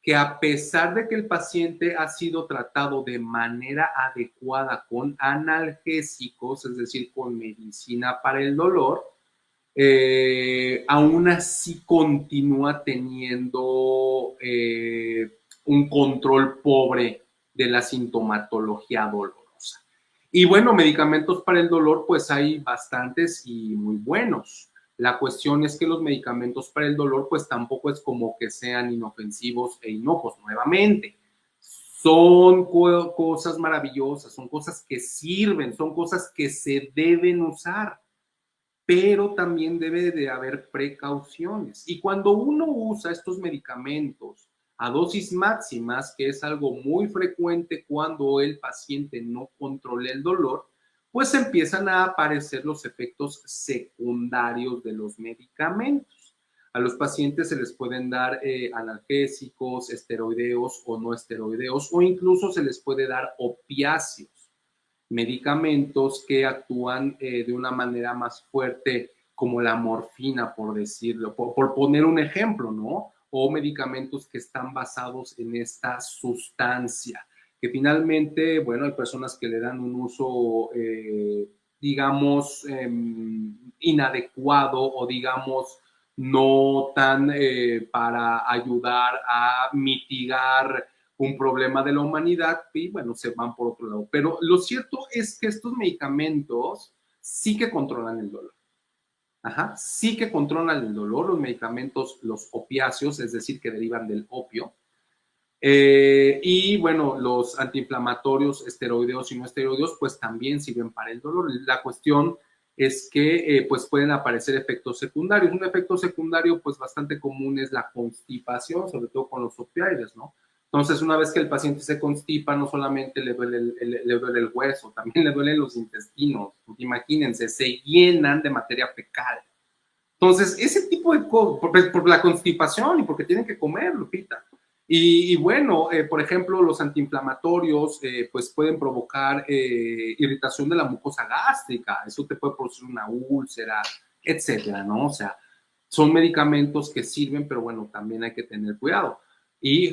que a pesar de que el paciente ha sido tratado de manera adecuada con analgésicos, es decir, con medicina para el dolor, aún así continúa teniendo un control pobre de la sintomatología dolorosa. Y bueno, medicamentos para el dolor, pues hay bastantes y muy buenos. La cuestión es que los medicamentos para el dolor, pues tampoco es como que sean inofensivos e inocuos. Nuevamente, son cosas maravillosas, son cosas que sirven, son cosas que se deben usar. pero también debe de haber precauciones. Y cuando uno usa estos medicamentos a dosis máximas, que es algo muy frecuente cuando el paciente no controla el dolor, pues empiezan a aparecer los efectos secundarios de los medicamentos. A los pacientes se les pueden dar analgésicos, esteroideos o no esteroideos, o incluso se les puede dar opiáceos, medicamentos que actúan de una manera más fuerte, como la morfina, por decirlo, por poner un ejemplo, ¿no? O medicamentos que están basados en esta sustancia, que finalmente, bueno, hay personas que le dan un uso, digamos, inadecuado o digamos no tan para ayudar a mitigar un problema de la humanidad y bueno, se van por otro lado. Pero lo cierto es que estos medicamentos sí que controlan el dolor. Ajá, sí que controlan el dolor, los medicamentos, los opiáceos, es decir, que derivan del opio. Y bueno, los antiinflamatorios, esteroideos y no esteroideos, pues también sirven para el dolor. La cuestión es que pues pueden aparecer efectos secundarios. Un efecto secundario pues bastante común es la constipación, sobre todo con los opioides, ¿no? Entonces, una vez que el paciente se constipa, no solamente le duele le duele el hueso, también le duelen los intestinos. Porque imagínense, se llenan de materia fecal. Entonces, ese tipo de cosas, por la constipación y porque tienen que comer, Lupita. Y bueno, por ejemplo, los antiinflamatorios pues pueden provocar irritación de la mucosa gástrica, eso te puede producir una úlcera, etcétera, ¿no? O sea, son medicamentos que sirven, pero bueno, también hay que tener cuidado. Y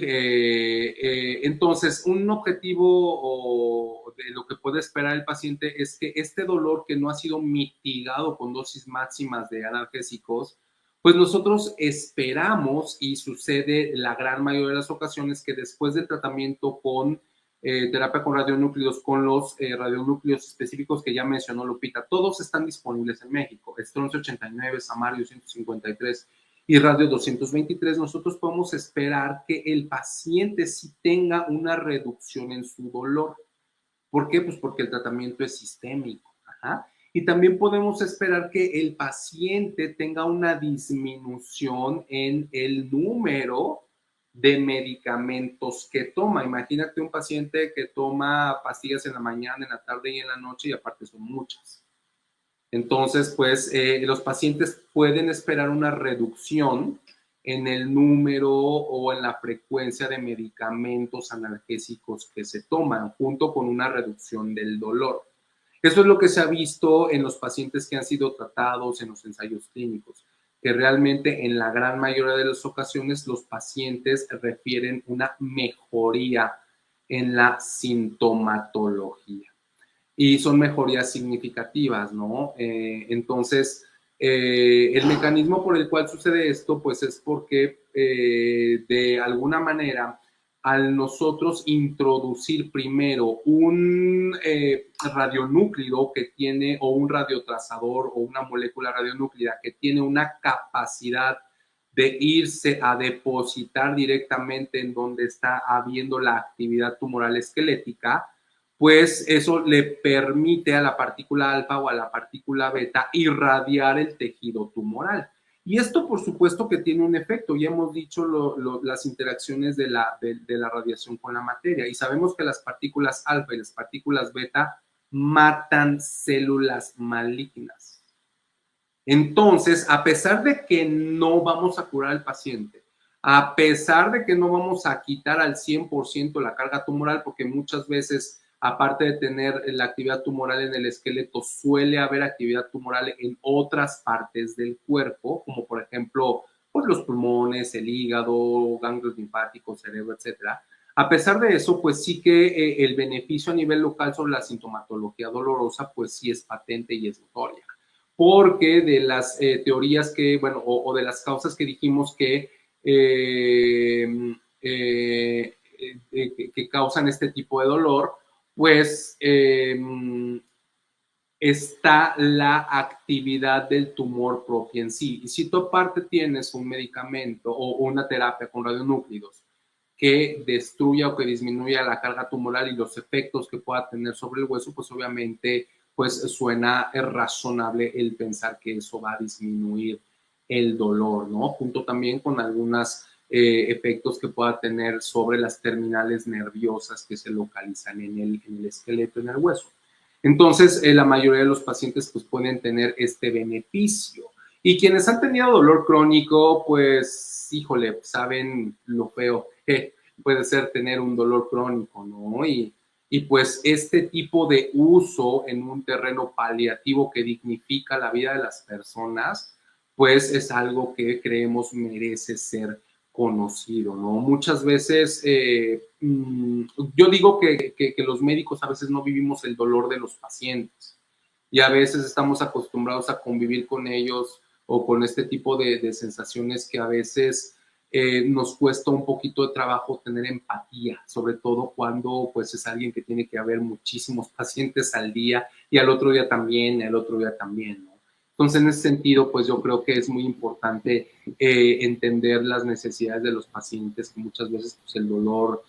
entonces, un objetivo de lo que puede esperar el paciente es que este dolor que no ha sido mitigado con dosis máximas de analgésicos, pues nosotros esperamos, y sucede la gran mayoría de las ocasiones, que después del tratamiento con terapia con radionúcleos, con los radionúcleos específicos que ya mencionó Lupita, todos están disponibles en México, Stroncio 89, Samario 153 y Radio 223, nosotros podemos esperar que el paciente sí tenga una reducción en su dolor. ¿Por qué? Pues porque el tratamiento es sistémico. Ajá. Y también podemos esperar que el paciente tenga una disminución en el número de medicamentos que toma. Imagínate un paciente que toma pastillas en la mañana, en la tarde y en la noche y aparte son muchas. Entonces, pues los pacientes pueden esperar una reducción en el número o en la frecuencia de medicamentos analgésicos que se toman, junto con una reducción del dolor. Eso es lo que se ha visto en los pacientes que han sido tratados en los ensayos clínicos, que realmente en la gran mayoría de las ocasiones los pacientes refieren una mejoría en la sintomatología y son mejorías significativas, ¿no? Entonces, el mecanismo por el cual sucede esto, pues es porque de alguna manera, al nosotros introducir primero un radionúclido que tiene, o un radiotrazador, o una molécula radionúclida que tiene una capacidad de irse a depositar directamente en donde está habiendo la actividad tumoral esquelética, pues eso le permite a la partícula alfa o a la partícula beta irradiar el tejido tumoral. Y esto, por supuesto, que tiene un efecto. Ya hemos dicho las interacciones de la radiación con la materia y sabemos que las partículas alfa y las partículas beta matan células malignas. Entonces, a pesar de que no vamos a curar al paciente, a pesar de que no vamos a quitar al 100% la carga tumoral, porque muchas veces, aparte de tener la actividad tumoral en el esqueleto, suele haber actividad tumoral en otras partes del cuerpo, como por ejemplo, pues los pulmones, el hígado, ganglios linfáticos, cerebro, etcétera. A pesar de eso, pues sí que el beneficio a nivel local sobre la sintomatología dolorosa, pues sí es patente y es notoria. Porque de las teorías que, bueno, o de las causas que dijimos que causan este tipo de dolor, pues está la actividad del tumor propio en sí. Y si tú aparte tienes un medicamento o una terapia con radionúclidos que destruya o que disminuya la carga tumoral y los efectos que pueda tener sobre el hueso, pues obviamente pues suena razonable el pensar que eso va a disminuir el dolor, ¿no? Junto también con algunos efectos que pueda tener sobre las terminales nerviosas que se localizan en el esqueleto, en el hueso. Entonces, la mayoría de los pacientes pues pueden tener este beneficio. Y quienes han tenido dolor crónico, pues, híjole, saben lo feo que puede ser tener un dolor crónico, ¿no? Y pues este tipo de uso en un terreno paliativo que dignifica la vida de las personas, pues es algo que creemos merece ser conocido, ¿no? Muchas veces, yo digo que los médicos a veces no vivimos el dolor de los pacientes y a veces estamos acostumbrados a convivir con ellos o con este tipo de sensaciones que a veces nos cuesta un poquito de trabajo tener empatía, sobre todo cuando pues es alguien que tiene que haber muchísimos pacientes al día y al otro día también, el otro día también, ¿no? Entonces, en ese sentido, pues yo creo que es muy importante entender las necesidades de los pacientes, que muchas veces pues, el dolor,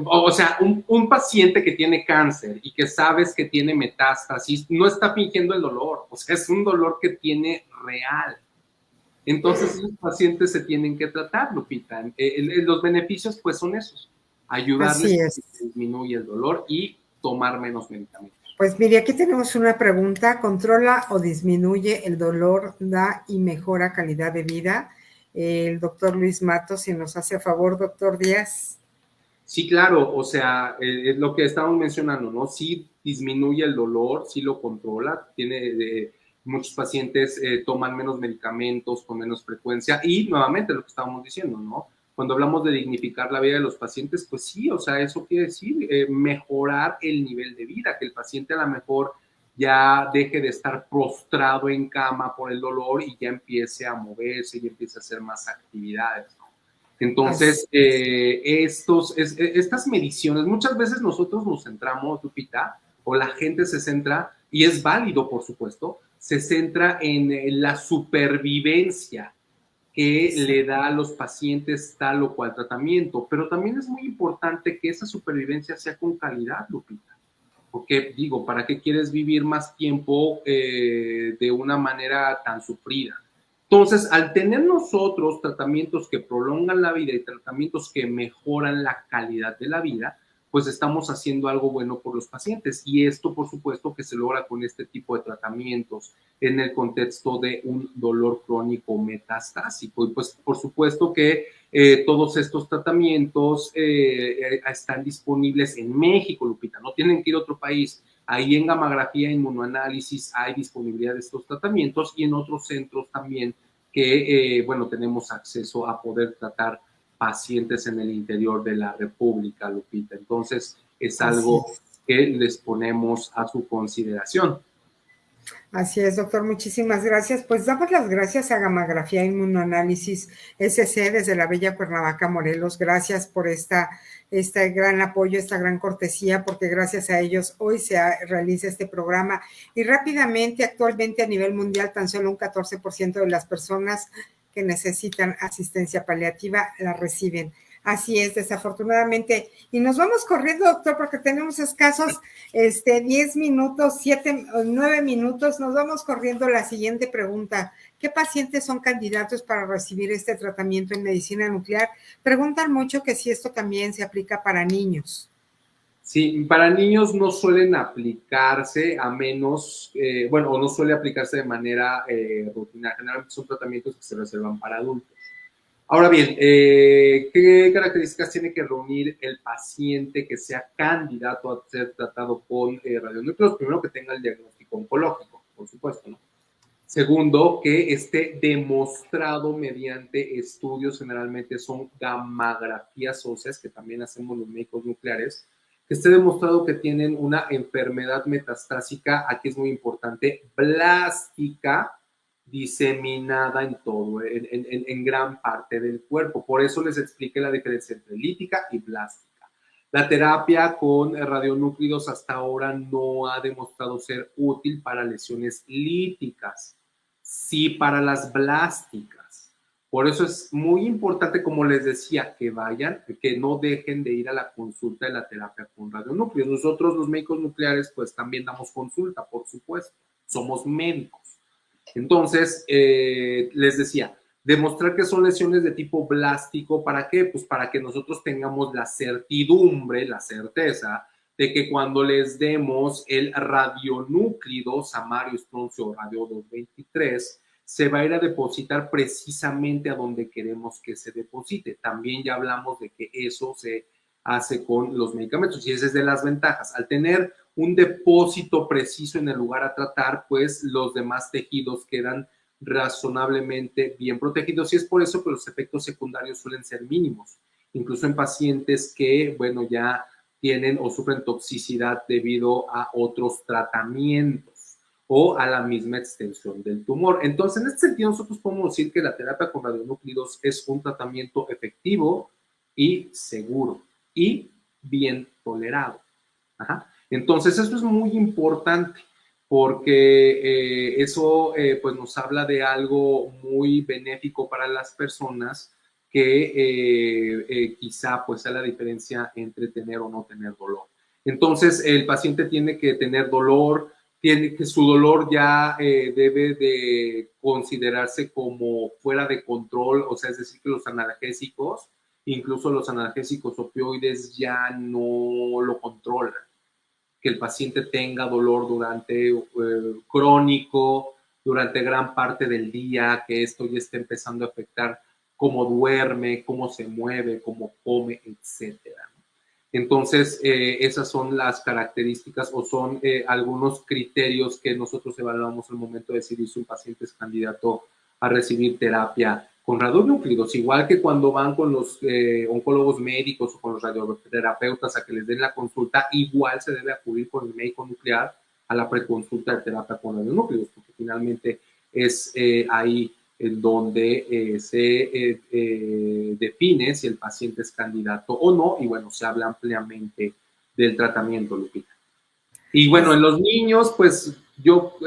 o sea, un paciente que tiene cáncer y que sabes que tiene metástasis, no está fingiendo el dolor, o sea, es un dolor que tiene real. Entonces, los pacientes se tienen que tratar, Lupita. Los beneficios, pues, son esos. Ayudarles Así a es. que disminuya el dolor y tomar menos medicamentos. Pues mire, aquí tenemos una pregunta. ¿Controla o disminuye el dolor, da y mejora calidad de vida? El doctor Luis Matos, si nos hace favor, doctor Díaz. Sí, claro, o sea, es lo que estamos mencionando, ¿no? Sí disminuye el dolor, sí lo controla, muchos pacientes toman menos medicamentos con menos frecuencia y nuevamente lo que estábamos diciendo, ¿no? Cuando hablamos de dignificar la vida de los pacientes, pues sí, o sea, eso quiere decir mejorar el nivel de vida, que el paciente a lo mejor ya deje de estar prostrado en cama por el dolor y ya empiece a moverse y empiece a hacer más actividades, ¿no? Entonces, estas mediciones, muchas veces nosotros nos centramos, Lupita, o la gente se centra, y es válido, por supuesto, se centra en la supervivencia que le da a los pacientes tal o cual tratamiento, pero también es muy importante que esa supervivencia sea con calidad, Lupita. Porque digo, ¿para qué quieres vivir más tiempo de una manera tan sufrida? Entonces, al tener nosotros tratamientos que prolongan la vida y tratamientos que mejoran la calidad de la vida, pues estamos haciendo algo bueno por los pacientes. Y esto, por supuesto, que se logra con este tipo de tratamientos en el contexto de un dolor crónico metastásico. Y pues, por supuesto que todos estos tratamientos están disponibles en México, Lupita, no tienen que ir a otro país. Ahí en gamografía e inmunoanálisis hay disponibilidad de estos tratamientos y en otros centros también que, bueno, tenemos acceso a poder tratar pacientes en el interior de la República, Lupita. Entonces, es algo que les ponemos a su consideración. Así es, doctor, muchísimas gracias. Pues damos las gracias a Gamografía Inmunoanálisis SC desde la bella Cuernavaca, Morelos. Gracias por este gran apoyo, esta gran cortesía, porque gracias a ellos hoy se realiza este programa. Y rápidamente, actualmente a nivel mundial, tan solo un 14% de las personas que necesitan asistencia paliativa la reciben. Así es, desafortunadamente. Y nos vamos corriendo, doctor, porque tenemos escasos 10 minutos, 9 minutos. Nos vamos corriendo. La siguiente pregunta. ¿Qué pacientes son candidatos para recibir este tratamiento en medicina nuclear? Preguntan mucho que si esto también se aplica para niños. Sí, para niños no suelen aplicarse a menos, bueno, o no suele aplicarse de manera rutinaria. Generalmente son tratamientos que se reservan para adultos. Ahora bien, ¿qué características tiene que reunir el paciente que sea candidato a ser tratado con radionúcleos? Primero, que tenga el diagnóstico oncológico, por supuesto, ¿no? Segundo, que esté demostrado mediante estudios, generalmente son gammagrafías óseas, que también hacemos los médicos nucleares, que esté demostrado que tienen una enfermedad metastásica, aquí es muy importante, blástica, diseminada en todo, en gran parte del cuerpo. Por eso les expliqué la diferencia entre lítica y blástica. La terapia con radionúclidos hasta ahora no ha demostrado ser útil para lesiones líticas, sí para las blásticas. Por eso es muy importante, como les decía, que vayan, que no dejen de ir a la consulta de la terapia con radionúcleos. Nosotros, los médicos nucleares, pues también damos consulta, por supuesto. Somos médicos. Entonces, les decía, demostrar que son lesiones de tipo blástico, ¿para qué? Pues para que nosotros tengamos la certidumbre, la certeza de que cuando les demos el radionúclido, samario, estroncio o radio 223, se va a ir a depositar precisamente a donde queremos que se deposite. También ya hablamos de que eso se hace con los medicamentos y esa es de las ventajas. Al tener un depósito preciso en el lugar a tratar, pues los demás tejidos quedan razonablemente bien protegidos y es por eso que los efectos secundarios suelen ser mínimos, incluso en pacientes que, bueno, ya tienen o sufren toxicidad debido a otros tratamientos o a la misma extensión del tumor. Entonces, en este sentido, nosotros podemos decir que la terapia con radionúclidos es un tratamiento efectivo y seguro y bien tolerado. Ajá. Entonces, eso es muy importante porque eso pues nos habla de algo muy benéfico para las personas que quizá pues sea la diferencia entre tener o no tener dolor. Entonces, el paciente tiene que tener dolor, tiene que su dolor ya debe de considerarse como fuera de control, o sea, es decir, que los analgésicos, incluso los analgésicos opioides ya no lo controlan. Que el paciente tenga dolor durante crónico, durante gran parte del día, que esto ya esté empezando a afectar cómo duerme, cómo se mueve, cómo come, etcétera. Entonces, esas son las características o son algunos criterios que nosotros evaluamos al momento de decidir si un paciente es candidato a recibir terapia con radionúclidos, igual que cuando van con los oncólogos médicos o con los radioterapeutas a que les den la consulta, igual se debe acudir con el médico nuclear a la preconsulta de terapia con radionúcleos, porque finalmente es ahí en donde se define si el paciente es candidato o no, y bueno, se habla ampliamente del tratamiento, Lupita. Y bueno, en los niños, pues yo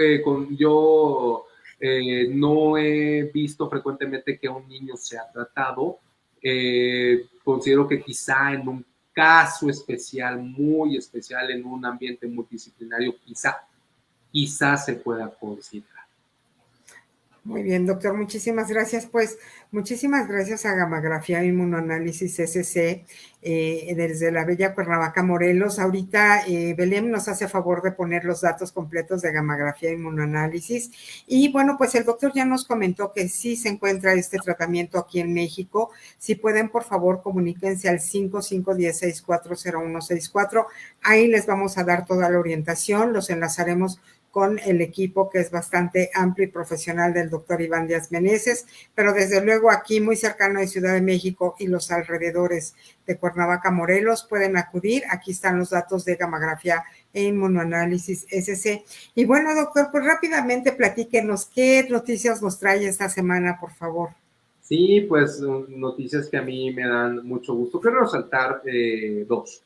no he visto frecuentemente que un niño sea tratado. Considero que quizá en un caso especial, muy especial, en un ambiente multidisciplinario, quizá se pueda considerar. Muy bien, doctor, muchísimas gracias. Pues muchísimas gracias a Gammagrafía Inmunoanálisis SC desde la bella Cuernavaca, Morelos. Ahorita Belén nos hace favor de poner los datos completos de Gammagrafía Inmunoanálisis. Y bueno, pues el doctor ya nos comentó que sí se encuentra este tratamiento aquí en México. Si pueden, por favor, comuníquense al 5516-40164. Ahí les vamos a dar toda la orientación, los enlazaremos con el equipo que es bastante amplio y profesional del doctor Iván Díaz Meneses, pero desde luego aquí muy cercano de Ciudad de México y los alrededores de Cuernavaca, Morelos, pueden acudir. Aquí están los datos de Gammagrafía e Inmunoanálisis SC. Y bueno, doctor, pues rápidamente platíquenos qué noticias nos trae esta semana, por favor. Sí, pues noticias que a mí me dan mucho gusto. Quiero resaltar dos.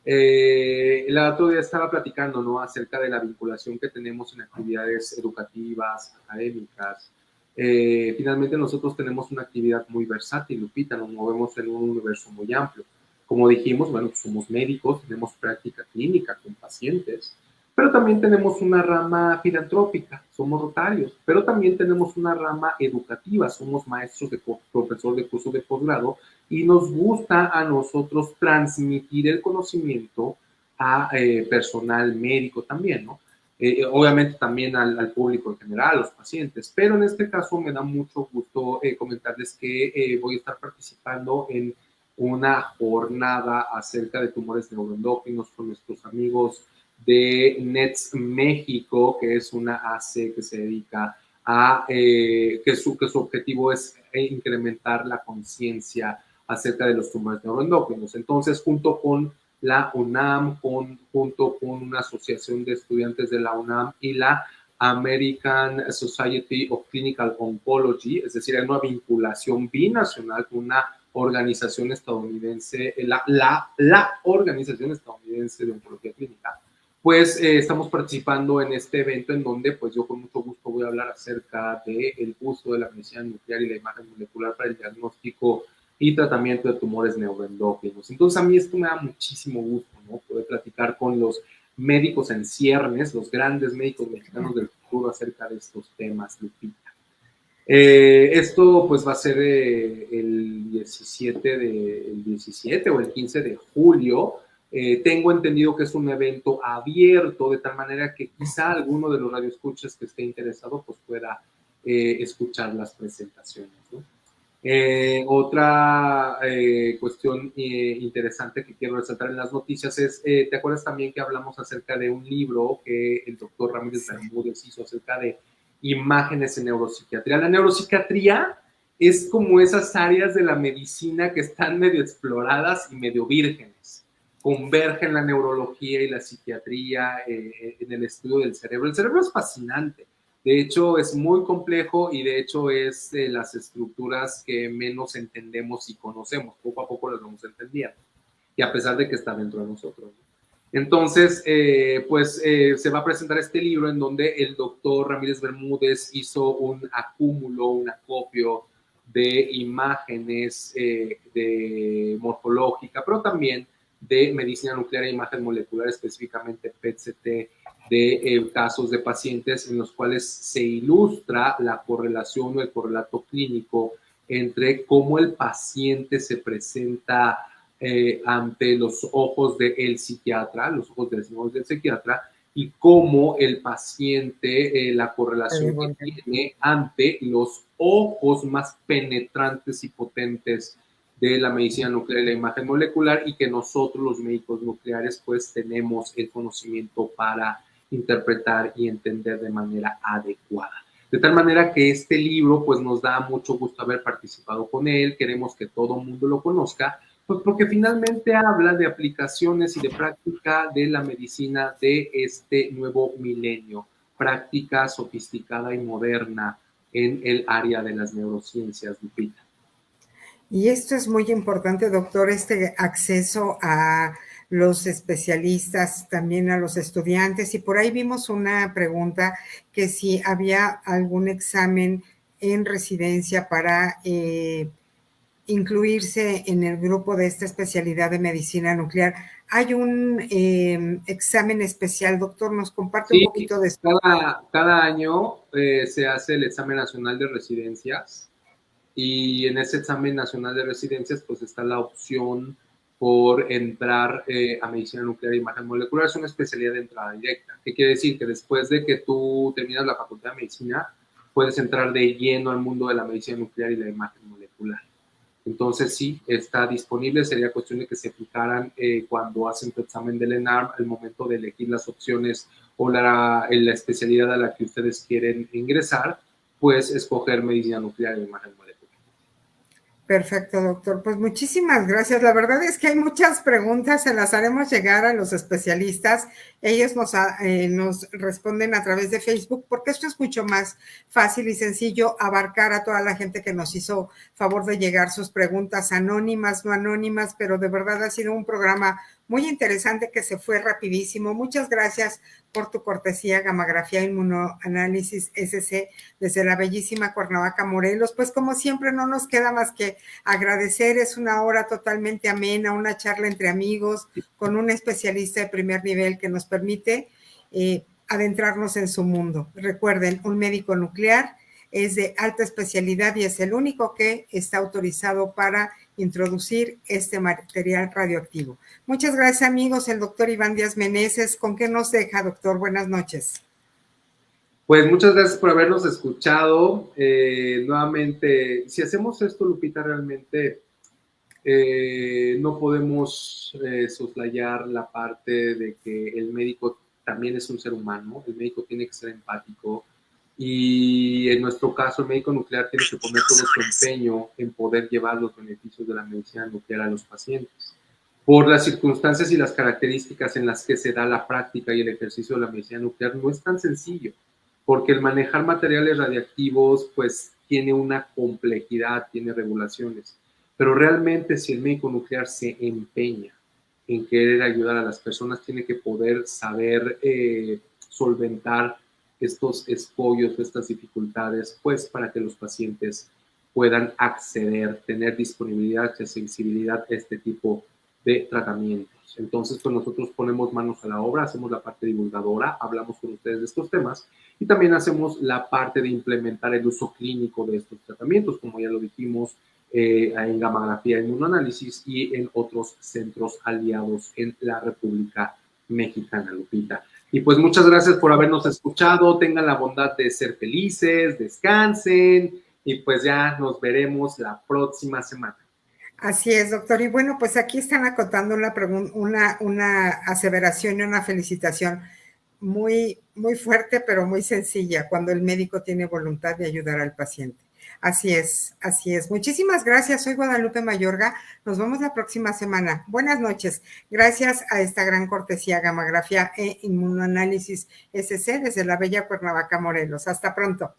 El otro día estaba platicando, ¿no?, acerca de la vinculación que tenemos en actividades educativas, académicas. Finalmente nosotros tenemos una actividad muy versátil, Lupita, nos movemos en un universo muy amplio. Como dijimos, bueno, somos médicos, tenemos práctica clínica con pacientes, pero también tenemos una rama filantrópica, somos rotarios, pero también tenemos una rama educativa, somos maestros de profesor de curso de posgrado y nos gusta a nosotros transmitir el conocimiento a personal médico también, ¿no? Obviamente también al público en general, a los pacientes, pero en este caso me da mucho gusto comentarles que voy a estar participando en una jornada acerca de tumores neuroendocrinos con nuestros amigos de NETS México, que es una AC que se dedica a, que su objetivo es incrementar la conciencia acerca de los tumores neuroendocrinos. Entonces, junto con la UNAM, junto con una asociación de estudiantes de la UNAM y la American Society of Clinical Oncology, es decir, hay una vinculación binacional con una organización estadounidense, la Organización Estadounidense de Oncología Clínica, pues estamos participando en este evento en donde pues yo con mucho gusto voy a hablar acerca del uso de la medicina nuclear y la imagen molecular para el diagnóstico y tratamiento de tumores neuroendócrinos. Entonces a mí esto me da muchísimo gusto, ¿no? Poder platicar con los médicos en ciernes, los grandes médicos mexicanos del futuro acerca de estos temas, Lupita. Esto pues va a ser el 17 o el 15 de julio. Tengo entendido que es un evento abierto, de tal manera que quizá alguno de los radioescuchas que esté interesado pues pueda escuchar las presentaciones, ¿no? Otra cuestión interesante que quiero resaltar en las noticias es, ¿te acuerdas también que hablamos acerca de un libro que el doctor Ramírez Bermúdez hizo acerca de imágenes en neuropsiquiatría? La neuropsiquiatría es como esas áreas de la medicina que están medio exploradas y medio vírgenes. Convergen la neurología y la psiquiatría en el estudio del cerebro. El cerebro es fascinante. De hecho, es muy complejo y de hecho es de las estructuras que menos entendemos y conocemos. Poco a poco las vamos entendiendo. Y a pesar de que está dentro de nosotros, ¿no? Entonces, se va a presentar este libro en donde el doctor Ramírez Bermúdez hizo un acúmulo, un acopio de imágenes de morfológica, pero también de medicina nuclear e imagen molecular, específicamente PET-CT, de casos de pacientes en los cuales se ilustra la correlación o el correlato clínico entre cómo el paciente se presenta ante los ojos del psiquiatra, los ojos del psiquiatra, y cómo el paciente, la correlación que tiene ante los ojos más penetrantes y potentes de la medicina nuclear y la imagen molecular, y que nosotros los médicos nucleares pues tenemos el conocimiento para interpretar y entender de manera adecuada. De tal manera que este libro pues nos da mucho gusto haber participado con él, queremos que todo el mundo lo conozca, pues porque finalmente habla de aplicaciones y de práctica de la medicina de este nuevo milenio, práctica sofisticada y moderna en el área de las neurociencias, Lupita. Y esto es muy importante, doctor, este acceso a los especialistas, también a los estudiantes. Y por ahí vimos una pregunta que si había algún examen en residencia para incluirse en el grupo de esta especialidad de medicina nuclear. ¿Hay un examen especial, doctor? ¿Nos comparte un poquito de esto? Cada año se hace el examen nacional de residencias, y en ese examen nacional de residencias pues está la opción por entrar a medicina nuclear e imagen molecular. Es una especialidad de entrada directa. ¿Qué quiere decir? Que después de que tú terminas la facultad de medicina, puedes entrar de lleno al mundo de la medicina nuclear y la imagen molecular. Entonces sí, está disponible. Sería cuestión de que se fijaran cuando hacen tu examen del ENARM al momento de elegir las opciones o la especialidad a la que ustedes quieren ingresar, pues escoger medicina nuclear e imagen molecular. Perfecto, doctor. Pues muchísimas gracias. La verdad es que hay muchas preguntas, se las haremos llegar a los especialistas. Ellos nos responden a través de Facebook, porque esto es mucho más fácil y sencillo abarcar a toda la gente que nos hizo favor de llegar sus preguntas anónimas, no anónimas, pero de verdad ha sido un programa muy interesante que se fue rapidísimo. Muchas gracias por tu cortesía, Gammagrafía Inmunoanálisis SC, desde la bellísima Cuernavaca, Morelos. Pues como siempre no nos queda más que agradecer. Es una hora totalmente amena, una charla entre amigos con un especialista de primer nivel que nos permite adentrarnos en su mundo. Recuerden, un médico nuclear es de alta especialidad y es el único que está autorizado para introducir este material radioactivo. Muchas gracias, amigos. El doctor Iván Díaz Meneses, ¿con qué nos deja, doctor? Buenas noches. Pues muchas gracias por habernos escuchado. Nuevamente, si hacemos esto, Lupita, realmente no podemos soslayar la parte de que el médico también es un ser humano, el médico tiene que ser empático, y en nuestro caso el médico nuclear tiene que poner todo su empeño en poder llevar los beneficios de la medicina nuclear a los pacientes. Por las circunstancias y las características en las que se da la práctica y el ejercicio de la medicina nuclear, no es tan sencillo, porque el manejar materiales radiactivos pues tiene una complejidad, tiene regulaciones. Pero realmente si el médico nuclear se empeña en querer ayudar a las personas, tiene que poder saber solventar estos escollos, estas dificultades, pues para que los pacientes puedan acceder, tener disponibilidad y accesibilidad a este tipo de tratamientos. Entonces, pues nosotros ponemos manos a la obra, hacemos la parte divulgadora, hablamos con ustedes de estos temas y también hacemos la parte de implementar el uso clínico de estos tratamientos, como ya lo dijimos, en gamografía, inmunoanálisis y en otros centros aliados en la República Mexicana, Lupita. Y pues muchas gracias por habernos escuchado, tengan la bondad de ser felices, descansen y pues ya nos veremos la próxima semana. Así es, doctor. Y bueno, pues aquí están acotando una aseveración y una felicitación muy, muy fuerte, pero muy sencilla, cuando el médico tiene voluntad de ayudar al paciente. Así es, así es. Muchísimas gracias. Soy Guadalupe Mayorga. Nos vemos la próxima semana. Buenas noches. Gracias a esta gran cortesía, Gamografía e Inmunoanálisis SC desde la bella Cuernavaca, Morelos. Hasta pronto.